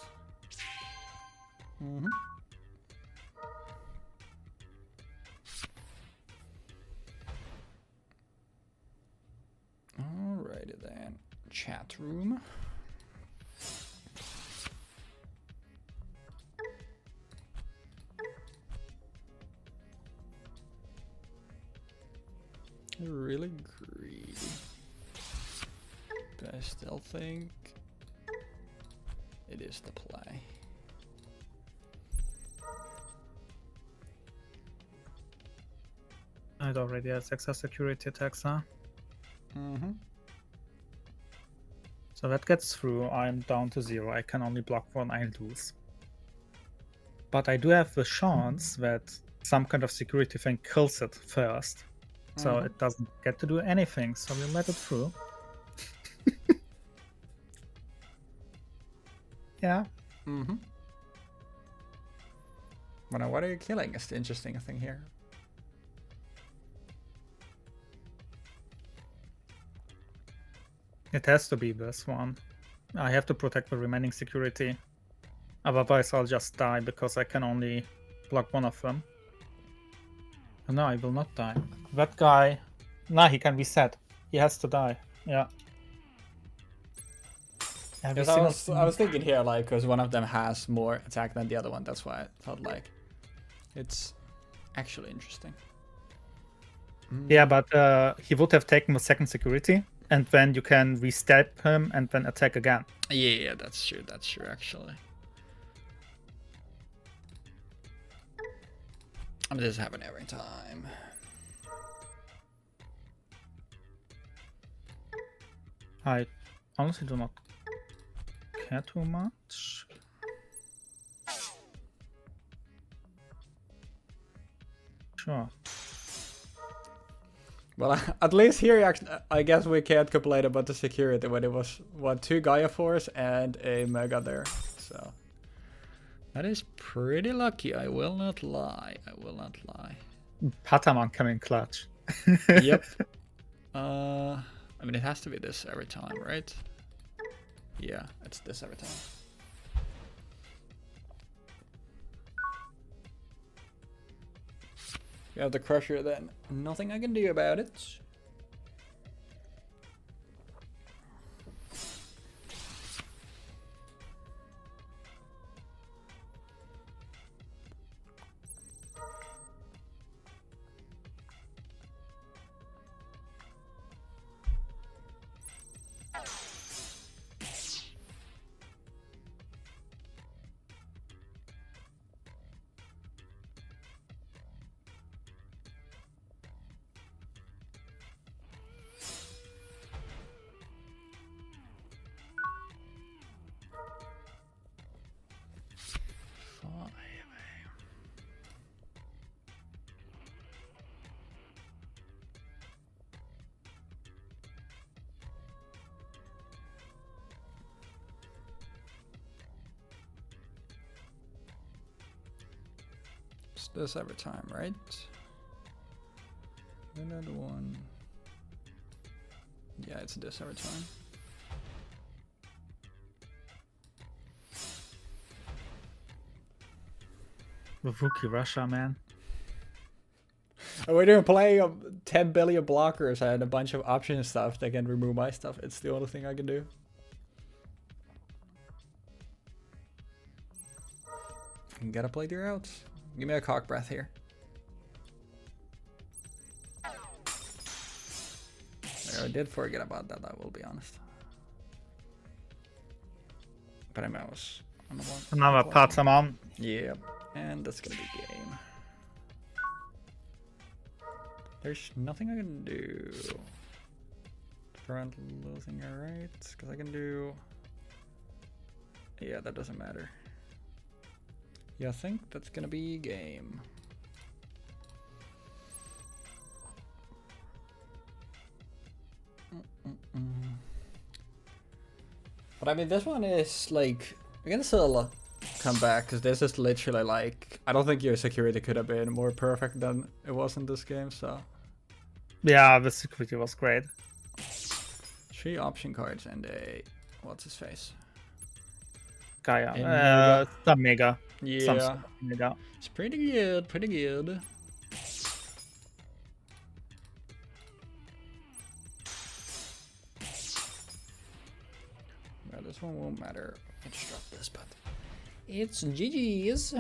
Alrighty then, chat room. Really greedy. But I still think it is the play. It already has excess security attacks, huh? So that gets through. I'm down to 0. I can only block 1, I lose. But I do have the chance that some kind of security thing kills it first. So it doesn't get to do anything, so we'll let it through. Yeah. But what are you killing is the interesting thing here. It has to be this one. I have to protect the remaining security. Otherwise I'll just die because I can only block 1 of them. No, I will not die. That guy... Nah, he can reset. He has to die. Yeah. Because I was thinking here, like, because one of them has more attack than the other one. That's why I thought, like, it's actually interesting. Yeah, but he would have taken the second security, and then you can re-step him and then attack again. Yeah, that's true. That's true, actually. I mean, this happens every time. I honestly do not care too much. Sure. Well, at least here, I guess we can't complain about the security when it was, what, 2 Gaia Force and a Mega there. So that is pretty lucky. I will not lie. I will not lie. Patamon coming clutch. Yep. I mean, it has to be this every time, right? Yeah, it's this every time. You have the Crusher then. Nothing I can do about it. It's this every time, right? Another one. Yeah, it's this every time. With Rookie Russia, man. And we're doing playing 10 billion blockers and a bunch of option stuff that can remove my stuff. It's the only thing I can do. You gotta play their outs. Give me a cock breath here. I did forget about that, I will be honest. But I was on the one. Another Patamon. Yeah, and that's gonna be game. There's nothing I can do. Prevent losing, alright? Because I can do. Yeah, that doesn't matter. Yeah, I think that's gonna be game. But I mean, this one is like, we're gonna still come back because this is literally like, I don't think your security could have been more perfect than it was in this game. So Yeah, the security was great. 3 option cards and a what's his face? Gaia. Some Mega. Yeah, Some sort of Mega. it's pretty good, pretty good. Well, this one won't matter. I just dropped this, but it's GG's.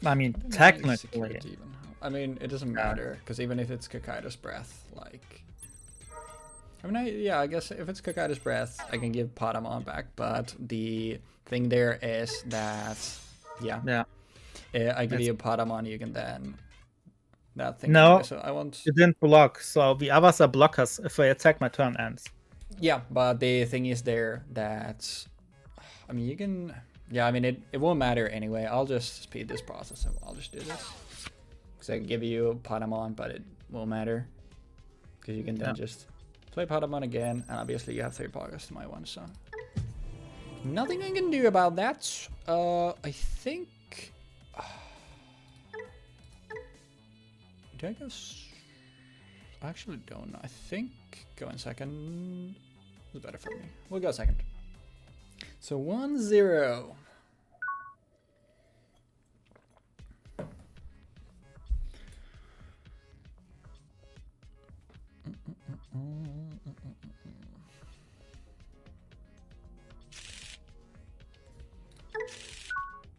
I mean, I think technically. security even. I mean, it doesn't matter because even if it's Kakaido's breath, like, I mean, yeah, I guess if it's Kakaido's breath, I can give Patamon back. But the thing there is that, yeah, I give you Patamon, you can then that thing. No, so I want. you didn't block, so the others are blockers if I attack my turn ends. Yeah, but the thing is there that, I mean, you can. Yeah, I mean, it won't matter anyway. I'll just speed this process and I'll just do this. Because I can give you Patamon, but it won't matter. Because you can then just play Patamon again, and obviously you have 3 pockets to my 1, so. Nothing I can do about that. I think. Do I go? I actually don't know. I think going second is better for me. We'll go second. So 1-0.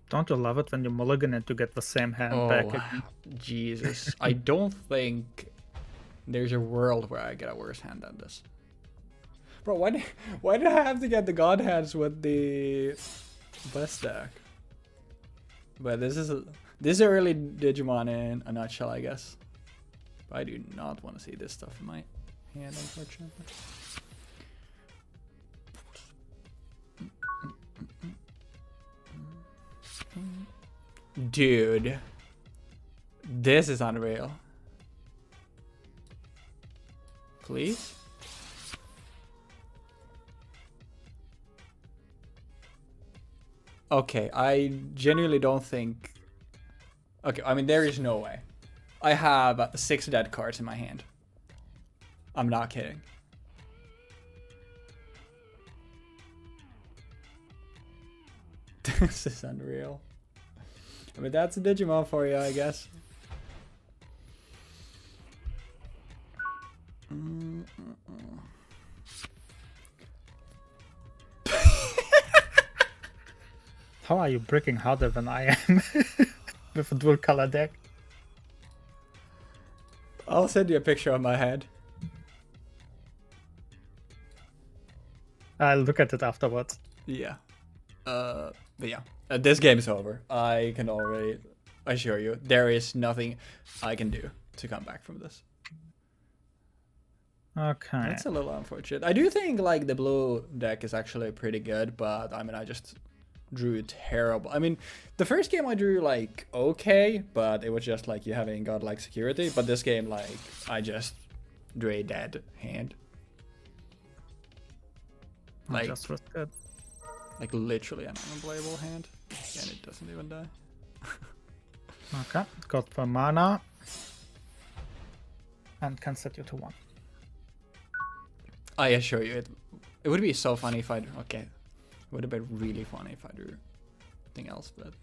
Don't you love it when you mulligan and to get the same hand back again? Jesus. I don't think there's a world where I get a worse hand than this. Bro, why did I have to get the god hands with the best deck? But this is early Digimon in a nutshell, I guess. But I do not want to see this stuff in my hand, unfortunately. Dude, this is unreal. Please? Okay, I genuinely don't think... Okay, I mean, there is no way. I have 6 dead cards in my hand. I'm not kidding. This is unreal. I mean, that's a Digimon for you, I guess. How are you bricking harder than I am with a dual color deck? I'll send you a picture of my head. I'll look at it afterwards. Yeah. But yeah. This game is over. I can already assure you, there is nothing I can do to come back from this. Okay. That's a little unfortunate. I do think like the blue deck is actually pretty good, but I mean, I just drew terrible. I mean, the first game I drew like okay, but it was just like you having godlike security. But this game, like, I just drew a dead hand. I just risk it. Like literally an unplayable hand, and it doesn't even die. Okay, got the mana. And can set you to 1. I assure you, it would be so funny if I do. Okay, it would have been really funny if I do something else, but.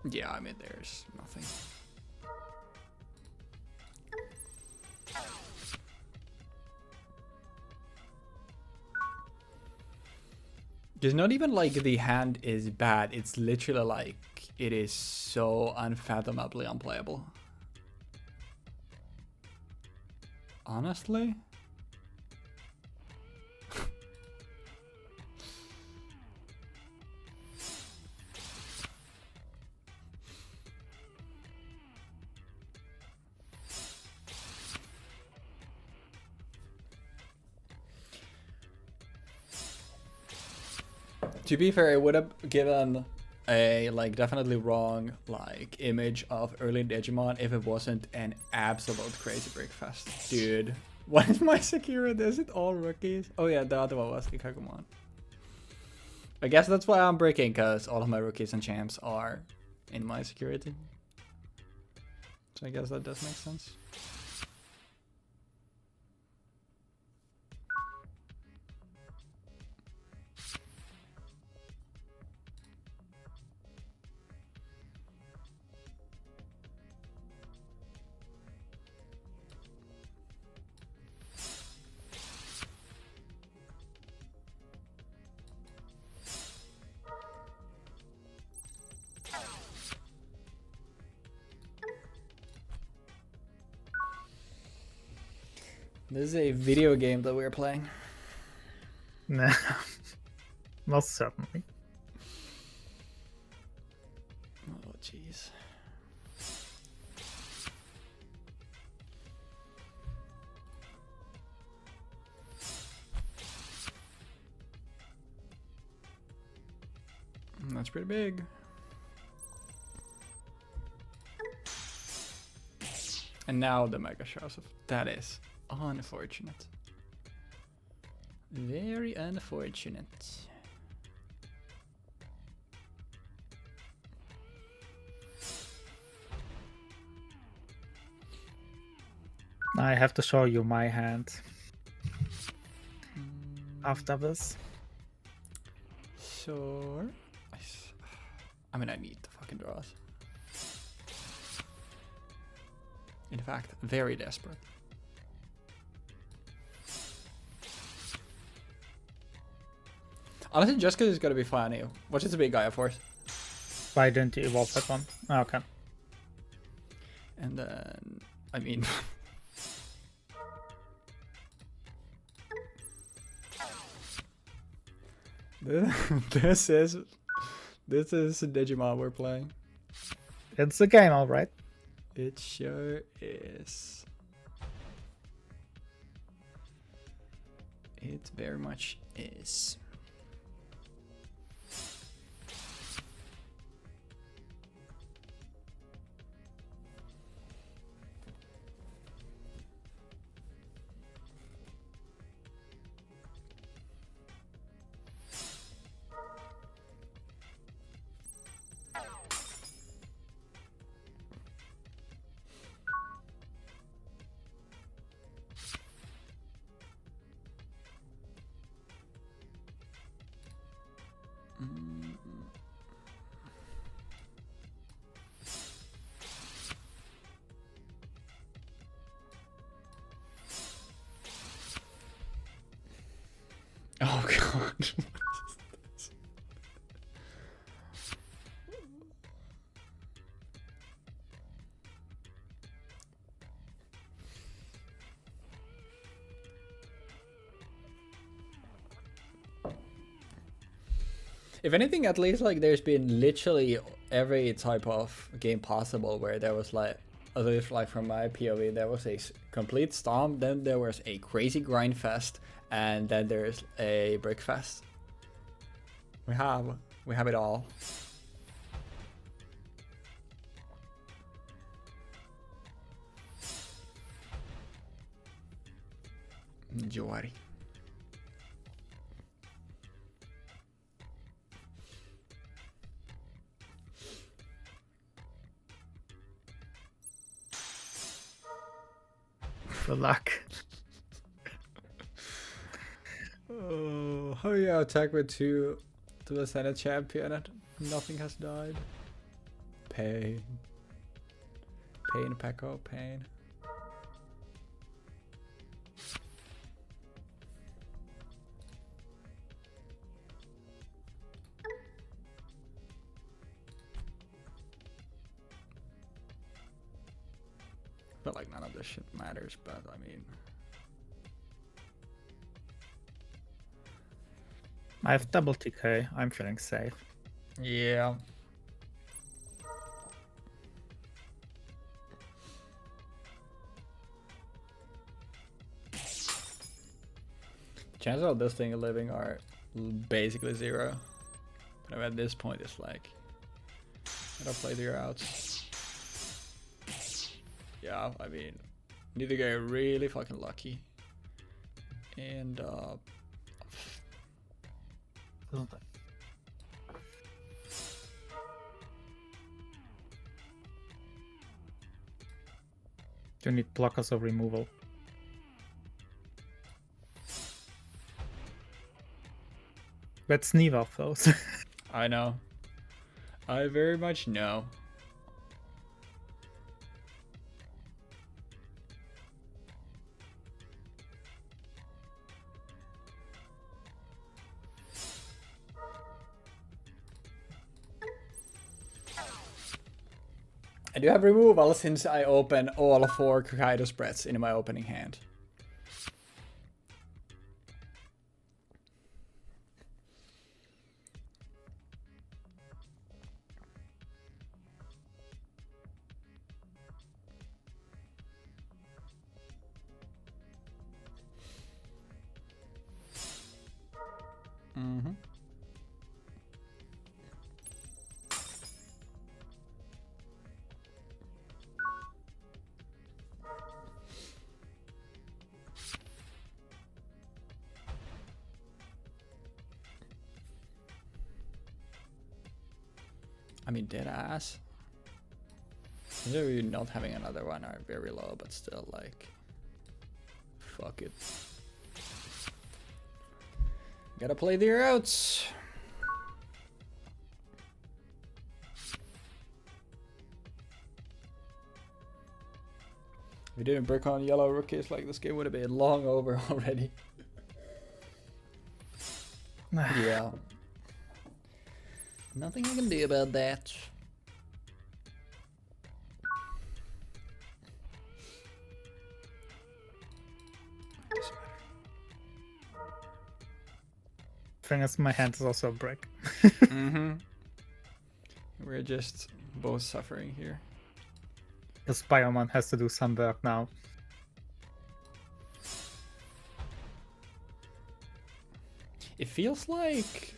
Yeah, I mean, there's nothing. It's not even like the hand is bad, it's literally like it is so unfathomably unplayable. Honestly? To be fair, I would have given a like definitely wrong like image of early Digimon if it wasn't an absolute crazy breakfast. Dude, what is my security? Is it all rookies? Oh yeah, the other one was Ikagumon. I guess that's why I'm breaking, because all of my rookies and champs are in my security. So I guess that does make sense. This is a video game that we're playing. Nah, most certainly. Oh, jeez. That's pretty big. And now the Mega Joseph. That is unfortunate. Very unfortunate. I have to show you my hand after this. Sure. I mean, I need the fucking draws. In fact, very desperate. Honestly, just because it's gonna be funny. Watch this big guy, of course. Why didn't you evolve that one? Oh, okay. And then, I mean... this is Digimon we're playing. It's a game, alright. It sure is. It very much is. Oh god. If anything, at least like there's been literally every type of game possible where there was like, at least like from my POV, there was a complete stomp, then there was a crazy grind fest, and then there's a brick fest. We have it all. Jawari. Good luck. Oh, how you attack with 2 to ascend a champion and nothing has died? Pain. Pain, Pekko, pain. I feel like none of this shit matters, but I mean... I have double TK. I'm feeling safe. Yeah. Chances of this thing living are basically 0. But at this point, it's like... Gotta play the outs. Yeah, I mean... Need to get really fucking lucky. And, You need blockers of removal. That's neither of those. I know. I very much know. I do have removal since I open all 4 Kaido spreads in my opening hand. Mm-hmm. I mean, dead ass. Maybe not having another one are very low, but still, like, fuck it. Gotta play the outs. If we didn't brick on yellow rookies, like, this game would have been long over already. Yeah. Nothing I can do about that. Thing is, my hand is also a brick. Mm-hmm. We're just both suffering here. Because Bioman has to do some work now. It feels like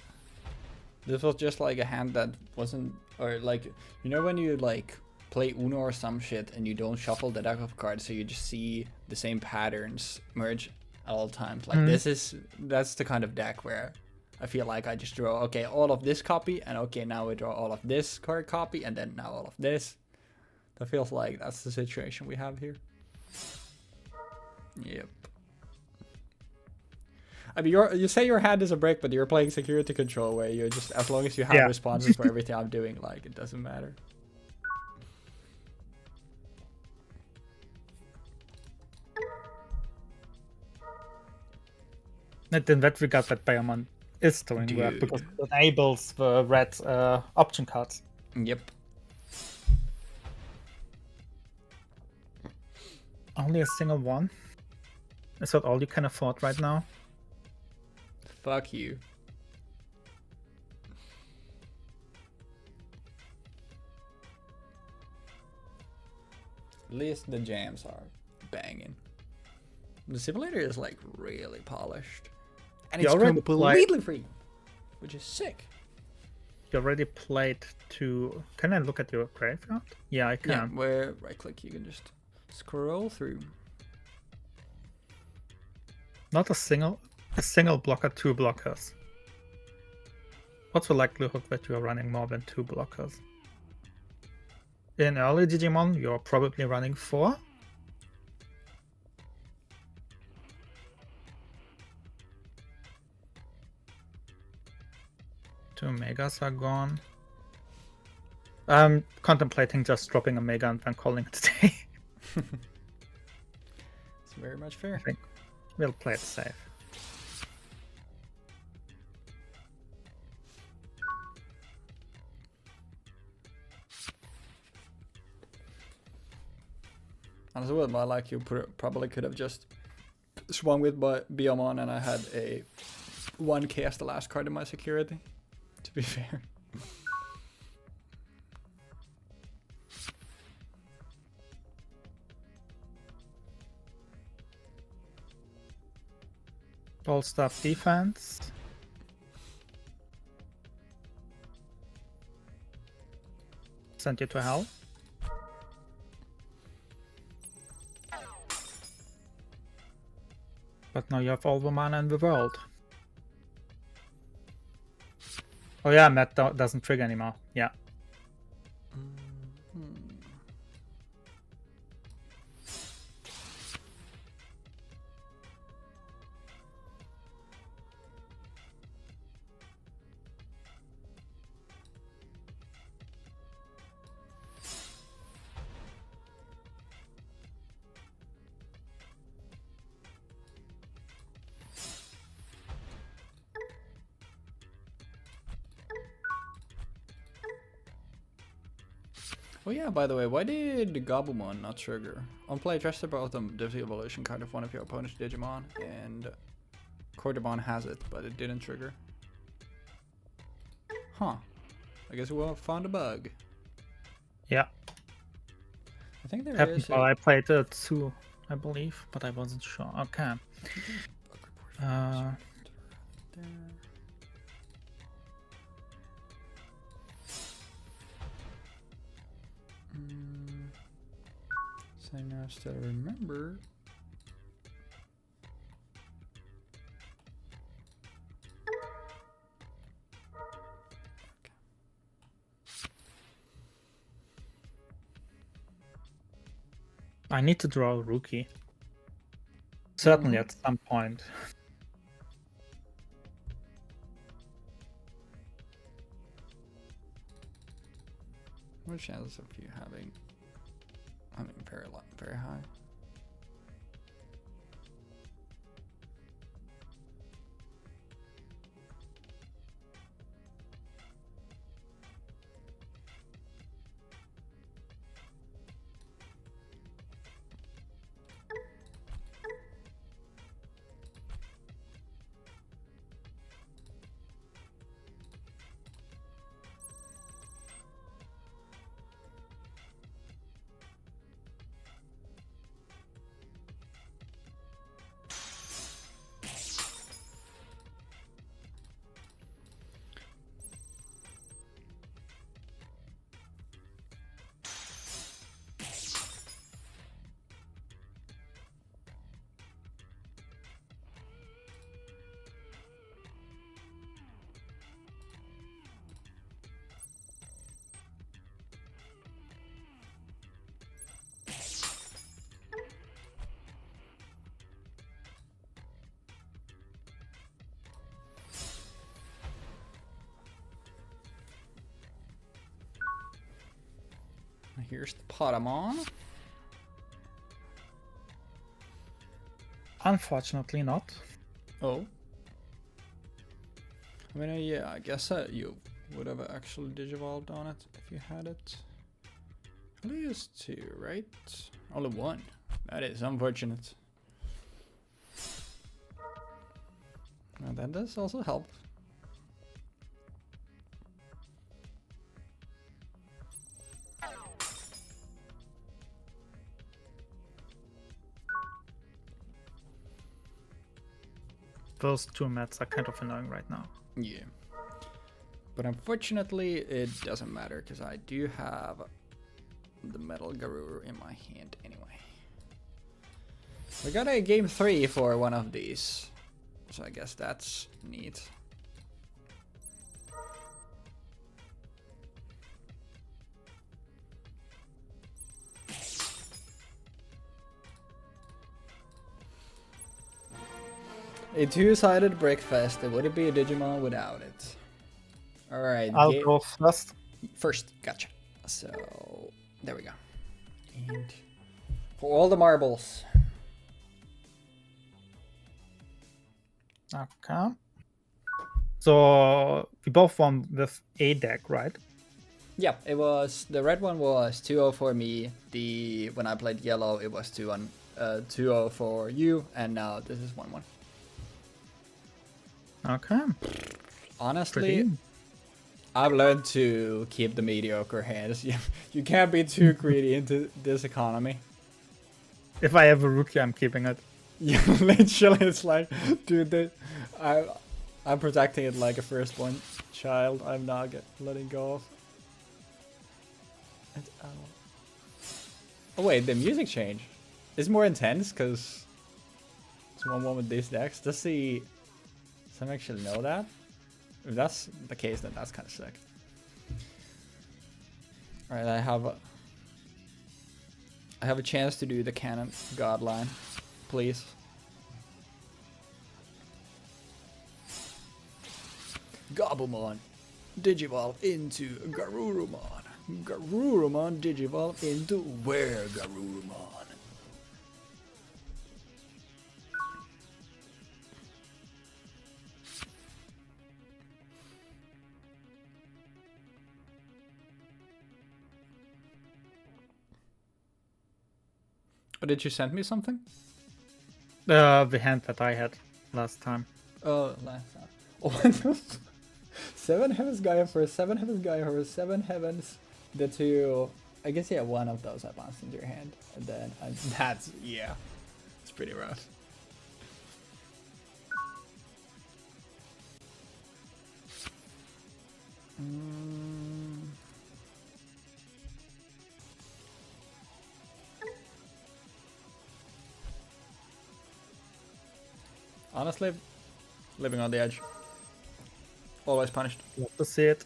this was just like a hand that wasn't, or like, you know when you like play Uno or some shit and you don't shuffle the deck of cards, so you just see the same patterns merge at all times. Like that's the kind of deck where I feel like I just draw, okay, all of this copy, and okay, now we draw all of this card copy, and then now all of this. That feels like that's the situation we have here. Yep. I mean, you say your hand is a brick, but you're playing security control where you're just, as long as you have responses for everything I'm doing, like, it doesn't matter. And in that regard, that Bioman is doing work because it enables the red option cards. Yep. Only a single one? Is that all you can afford right now? Fuck you. At least the jams are banging. The simulator is like really polished. And it's completely free, which is sick. You already played to... Can I look at your graveyard? Yeah, I can. Yeah, where right click, you can just scroll through. Not a single blocker, 2 blockers. What's the likelihood that you are running more than 2 blockers? In early Digimon, you're probably running 4. Two Megas are gone. I'm contemplating just dropping a Mega and then calling it a day. It's very much fair. I think we'll play it safe. Honestly, with my luck, you probably could have just swung with Biomon, and I had a 1k as the last card in my security. To be fair. Ball stop defense. Send you to hell. But now you have all the mana in the world. Oh yeah, Matt doesn't trigger anymore. Yeah. Oh yeah, by the way, why did Gabumon not trigger? On play, trust about them the evolution card of one of your opponent's Digimon, and Cordobon has it, but it didn't trigger. Huh. I guess we found a bug. Yeah. I think there Happened is while I played it too, I believe, but I wasn't sure. Okay. So now I still remember. I need to draw a rookie. Certainly at some point. What chances of you having? I mean, very high. Here's the Potamon. Unfortunately not. Oh. I mean, yeah, I guess you would have actually digivolved on it if you had it. Only used 2, right? Only 1. That is unfortunate. Now that does also help. Those 2 mats are kind of annoying right now. Yeah. But unfortunately, it doesn't matter because I do have the Metal Garuru in my hand anyway. We got a game 3 for one of these. So I guess that's neat. A two-sided breakfast. It wouldn't be a Digimon without it. Alright. I'll go first. First, gotcha. So, there we go. And for all the marbles. Okay. So we both won with a deck, right? Yeah, it was the red one was 2-0 for me. When I played yellow, it was 2-0 for you, and now this is 1-1. Okay. Honestly, I've learned to keep the mediocre hands. You can't be too greedy into this economy. If I have a rookie, I'm keeping it. Yeah, literally, it's like, dude, I'm protecting it like a firstborn child. I'm not letting go of. Oh wait, the music changed. It's more intense because it's 1-1 with these decks. Does some actually know that? If that's the case, then that's kind of sick. All right, I have a chance to do the canon god line, please. Gabumon, Digivolve into Garurumon. Garurumon Digivolve into where Garurumon? Oh, did you send me something? The hand that I had last time. Oh, last time. Oh, 7 heavens Gaia for 7 heavens Gaia for 7 heavens. The two, I guess, yeah, one of those I bounced into your hand. And then, that's, yeah, it's pretty rough. Honestly, living on the edge. Always punished. Love to see it.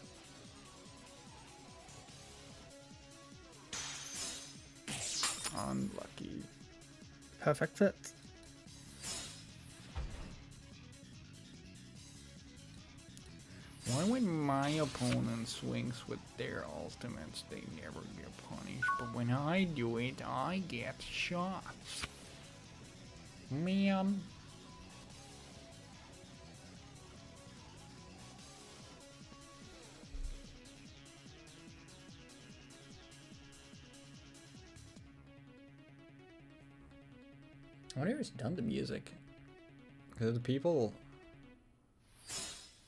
Unlucky. Perfect fit. When my opponent swings with their ultimates, they never get punished. But when I do it, I get shot. Man. I wonder who's done the music. Because the people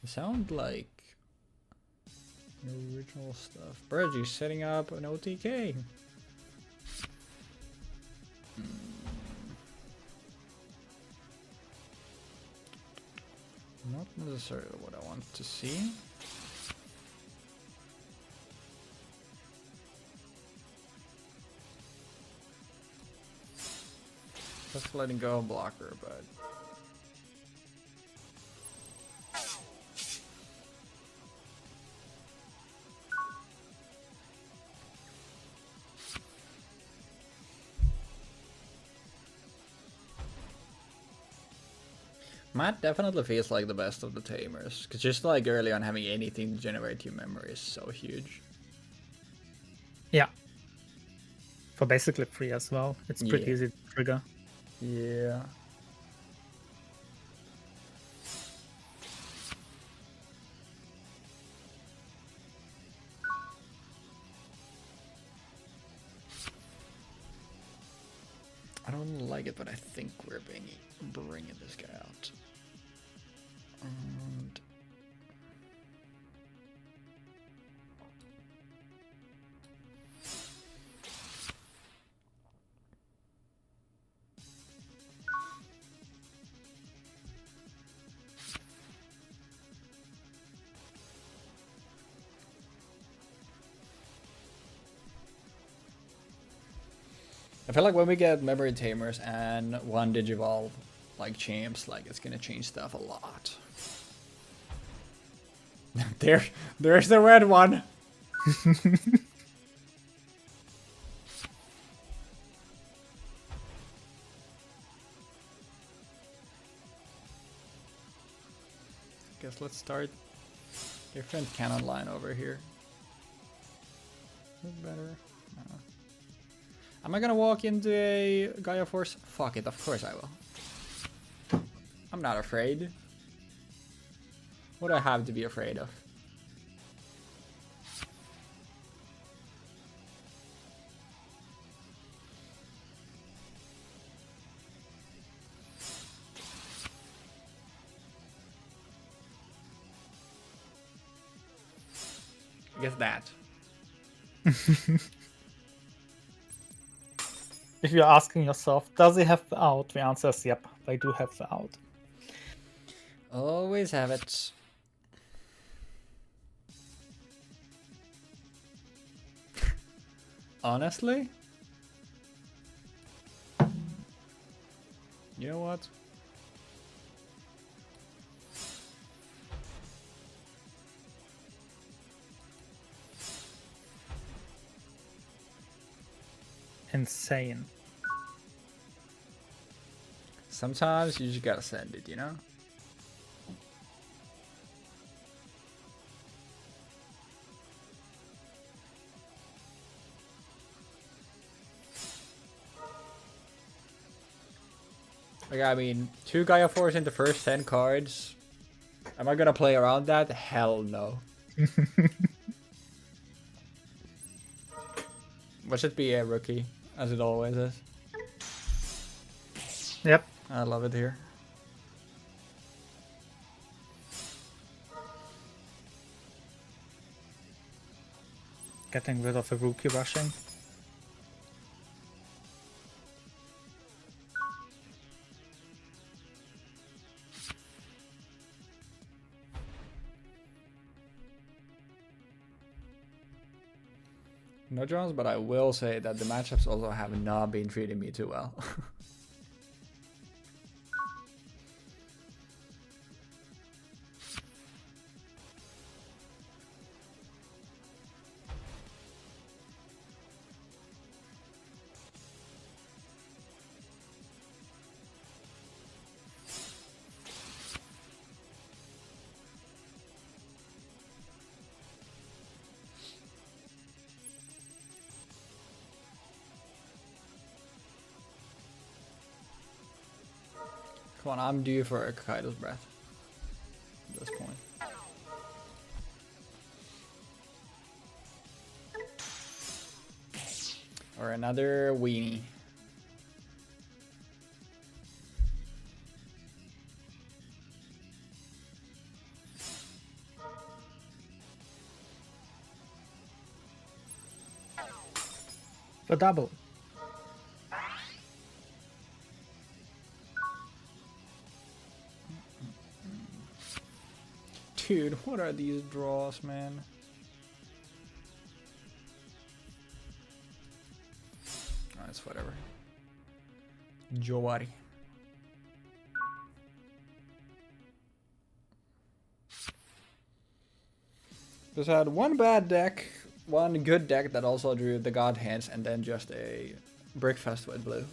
sound like the original stuff. Burgie's setting up an OTK. Not necessarily what I want to see. Just letting go of blocker, but Matt definitely feels like the best of the tamers, because just like early on, having anything to generate your memory is so huge. Yeah. For basically free as well. It's pretty easy to trigger. Yeah. I don't like it, but I think we're bringing this guy out. And I feel like when we get memory tamers and one Digivolve like champs, like it's gonna change stuff a lot. There's the red one. Guess let's start different cannon line over here. Is it better? No. Am I gonna walk into a Gaia Force? Fuck it, of course I will. I'm not afraid. What do I have to be afraid of? I guess that. If you're asking yourself, does he have the out? The answer is yep, they do have the out. Always have it. Honestly? You know what? Insane. Sometimes you just gotta send it, you know? Like, I mean, 2 Gaia Force in the first 10 cards. Am I gonna play around that? Hell no. But should be a rookie, as it always is. Yep. I love it here. Getting rid of a rookie rushing. No Jones, but I will say that the matchups also have not been treating me too well. Come on, I'm due for a Kaido's breath at this point. Or another weenie. The double. Dude, what are these draws, man? Oh, it's whatever. Jowari. Just had one bad deck, one good deck that also drew the God Hands, and then just a Brickfest with blue.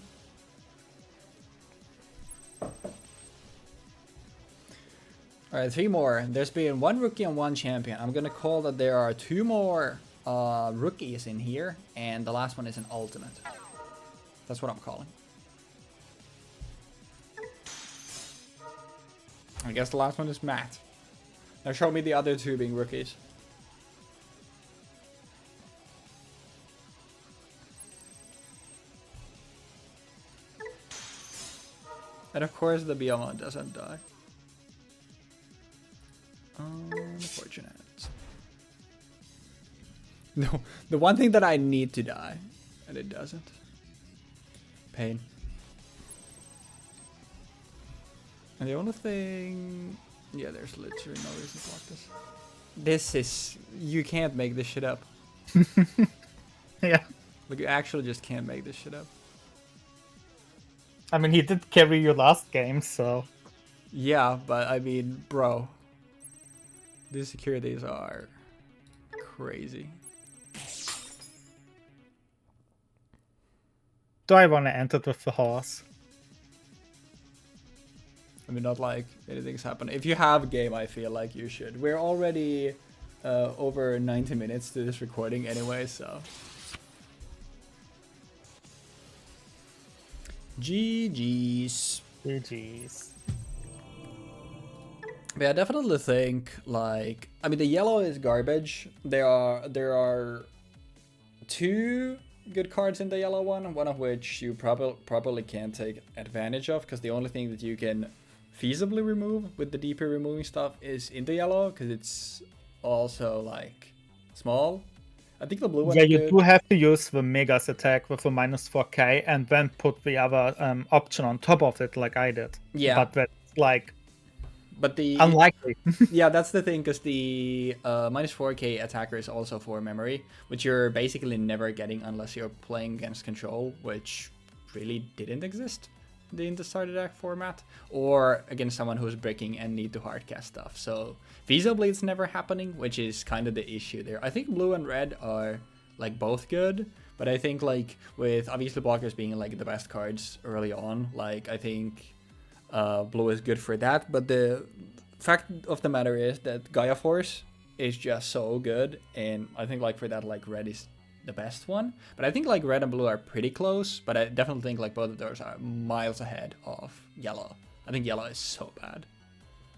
Alright, 3 more. There's been 1 rookie and 1 champion. I'm gonna call that there are 2 more rookies in here, and the last one is an ultimate. That's what I'm calling. I guess the last one is Matt. Now show me the other 2 being rookies. And of course the Bioma doesn't die. Unfortunate. No, the one thing that I need to die, and it doesn't. Pain. And the only thing... Yeah, there's literally no reason to block this. This is... You can't make this shit up. Yeah. Like, you actually just can't make this shit up. I mean, he did carry you last game, so... Yeah, but I mean, bro. These securities are crazy. Do I want to enter it with the horse? I mean, not like anything's happening. If you have a game, I feel like you should. We're already over 90 minutes to this recording anyway, so... GG's. GG's. But I definitely think, like, I mean, the yellow is garbage. There are 2 good cards in the yellow one of which you probably can't take advantage of, because the only thing that you can feasibly remove with the DP removing stuff is in the yellow, because it's also, like, small. I think the blue one's Yeah, you good. do have to use the Megas attack with a -4k and then put the other option on top of it, like I did. Yeah. But that's, like, but the unlikely. Yeah, that's the thing, because the -4k attacker is also for memory, which you're basically never getting unless you're playing against control, which really didn't exist in the starter deck format, or against someone who's breaking and need to hardcast stuff. So feasibly it's never happening, which is kind of the issue there. I think blue and red are like both good, but I think like with obviously blockers being like the best cards early on, like I think blue is good for that. But the fact of the matter is that Gaia Force is just so good, and I think like for that, like red is the best one. But I think like red and blue are pretty close, but I definitely think like both of those are miles ahead of yellow. I think yellow is so bad.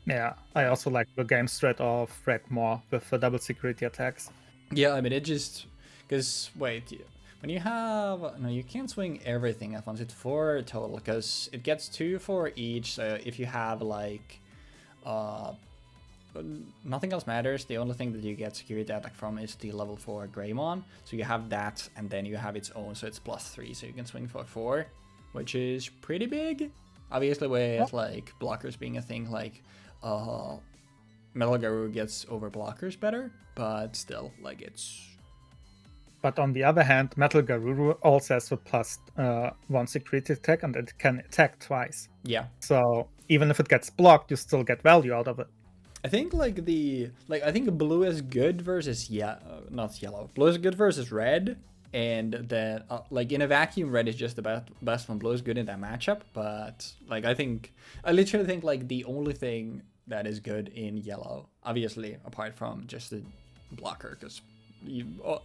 Yeah, I also like the game strat of red more with the double security attacks. Yeah, I mean, it just... Because, wait, when you have... No, you can't swing everything at once. It's 4 total, because it gets 2 for each. So if you have, like... nothing else matters. The only thing that you get security attack from is the level 4 Greymon. So you have that, and then you have its own, so it's +3. So you can swing for 4, which is pretty big. Obviously, with, like, blockers being a thing, like... Metal Garou gets over blockers better, but still, like, it's... But on the other hand, Metal Garou also has a +1 security attack, and it can attack twice. Yeah. So even if it gets blocked, you still get value out of it. I think, like, I think blue is good versus, not yellow. Blue is good versus red, and then, like, in a vacuum, red is just the best when blue is good in that matchup, but, like, I literally think, like, the only thing that is good in yellow, obviously, apart from just the blocker, because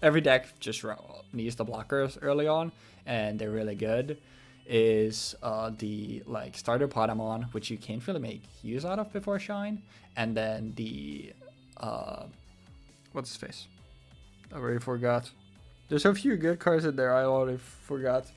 every deck just needs the blockers early on, and they're really good, is the, like, starter Patamon, which you can't really make use out of before Shine, and then the, what's his face? I already forgot. There's a few good cards in there, I already forgot.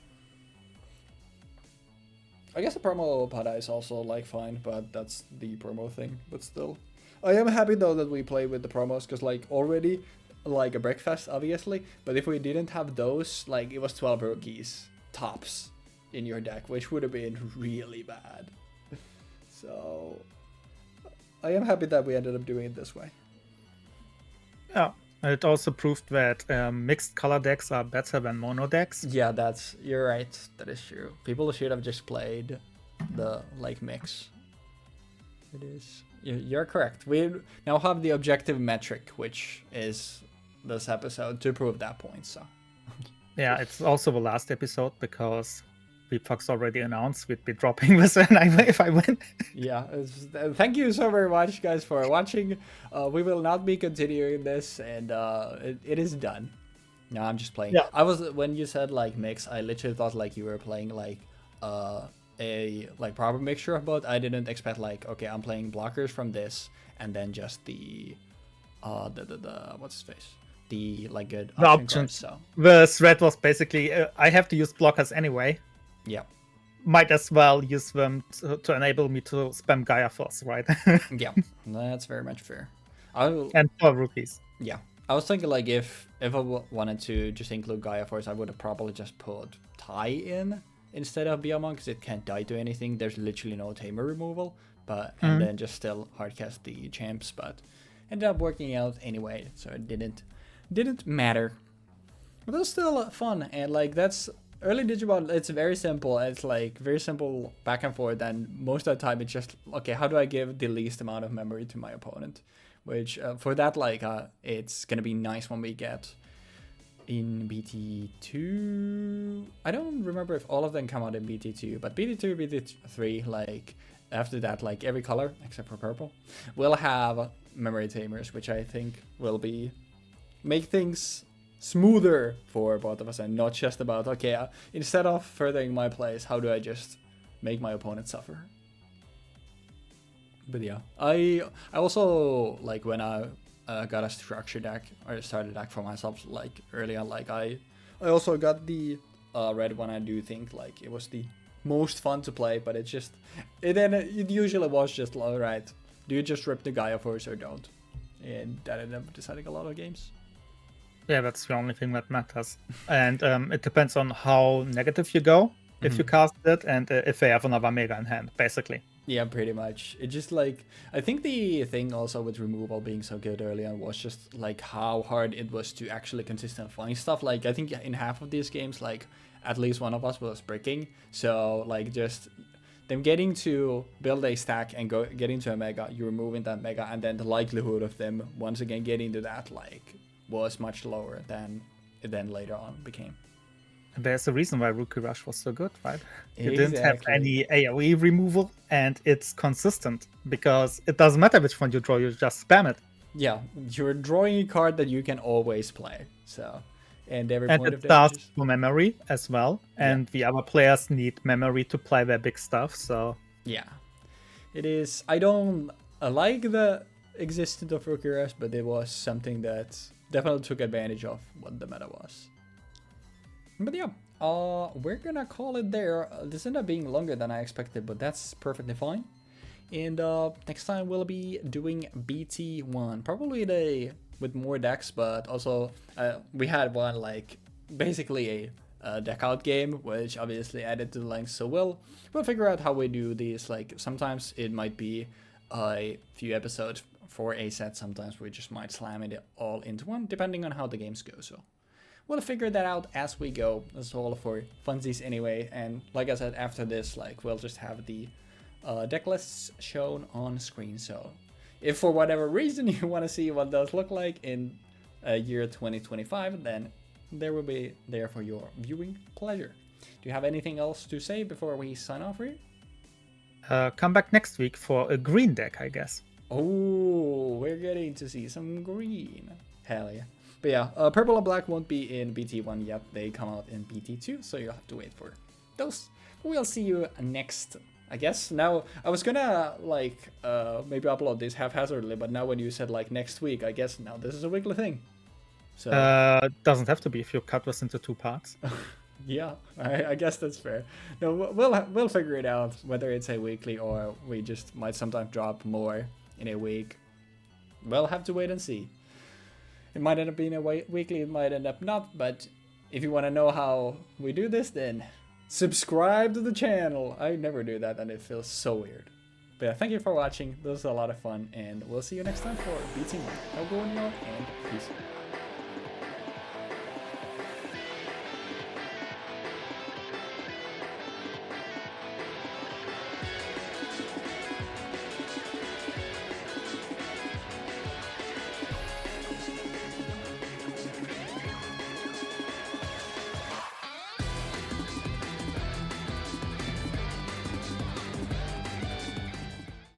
I guess the promo Pada is also, like, fine, but that's the promo thing, but still. I am happy, though, that we play with the promos, because, like, already, like, a breakfast, obviously, but if we didn't have those, like, it was 12 rookies, tops, in your deck, which would have been really bad. So, I am happy that we ended up doing it this way. Yeah. It also proved that mixed color decks are better than mono decks. Yeah, you're right. That is true. People should have just played the, like, mix. It is. You're correct. We now have the objective metric, which is this episode, to prove that point. So. Yeah, it's also the last episode because Fox already announced we'd be dropping this if I win. Yeah, thank you so very much, guys, for watching. We will not be continuing this, and it is done. No, I'm just playing. Yeah. When you said, like, mix, I literally thought, like, you were playing, like, a, like, proper mixture of both. I didn't expect, like, okay, I'm playing blockers from this, and then just the what's his face? The, like, good options. So the threat was basically I have to use blockers anyway. Yeah. Might as well use them to enable me to spam Gaia Force, right? Yeah, that's very much fair. And for rookies. Yeah. I was thinking, like, if I wanted to just include Gaia Force, I would have probably just put Tai in instead of Biomon, because it can't die to anything. There's literally no tamer removal, and then just still hardcast the champs, but ended up working out anyway, so it didn't matter. But it was still fun, and, like, that's early Digimon, it's very simple. It's like very simple back and forth, and most of the time it's just okay. How do I give the least amount of memory to my opponent? Which for that, like, it's gonna be nice when we get in BT2. I don't remember if all of them come out in BT2, but BT2, BT3, like after that, like every color except for purple will have memory tamers, which I think will be make things smoother for both of us and not just about okay, instead of furthering my plays, how do I just make my opponent suffer? But yeah, I also like when I got a structure deck or started deck for myself like early on, like I also got the red one. I do think like it was the most fun to play, but it usually was just all right. Do you just rip the Gaia first or don't? And that ended up deciding a lot of games. Yeah, that's the only thing that matters. And it depends on how negative you go if you cast it, and if they have another Mega in hand, basically. Yeah, pretty much. It just like, I think the thing also with removal being so good early on was just like how hard it was to actually consistently find stuff. Like I think in half of these games, like at least one of us was bricking. So like just them getting to build a stack and getting to a Mega, you're removing that Mega, and then the likelihood of them once again getting to that like was much lower than it then later on became. There's a reason why Rookie Rush was so good, right? You Exactly. didn't have any AoE removal, and it's consistent because it doesn't matter which one you draw, you just spam it. Yeah, you're drawing a card that you can always play. So, and every point of it does damage. for memory as well, and the other players need memory to play their big stuff. So yeah, it is. I don't like the existence of Rookie Rush, but it was something that definitely took advantage of what the meta was. But yeah, we're gonna call it there. This ended up being longer than I expected, but that's perfectly fine. And next time we'll be doing BT1, probably with more decks, but also we had one like basically a deck out game, which obviously added to the length. So we'll figure out how we do these. Like sometimes it might be a few episodes for a set. Sometimes we just might slam it all into one, depending on how the games go. So we'll figure that out as we go. That's all for funsies anyway. And like I said, after this, like we'll just have the deck lists shown on screen. So if for whatever reason you want to see what those look like in year 2025, then they will be there for your viewing pleasure. Do you have anything else to say before we sign off for you? Come back next week for a green deck, I guess. Oh, we're getting to see some green. Hell yeah. But yeah, purple and black won't be in BT1 yet. They come out in BT2, so you'll have to wait for those. We'll see you next, I guess. Now, I was gonna, like, maybe upload this haphazardly, but now when you said, like, next week, I guess now this is a weekly thing. So doesn't have to be if you cut this into 2 parts. Yeah, I guess that's fair. No, we'll figure it out, whether it's a weekly or we just might sometimes drop more in a week. We'll have to wait and see. It might end up being a weekly, it might end up not, but if you want to know how we do this, then subscribe to the channel. I never do that and it feels so weird. But yeah, thank you for watching. This was a lot of fun, and we'll see you next time for BT1. Have a good one, y'all, and peace.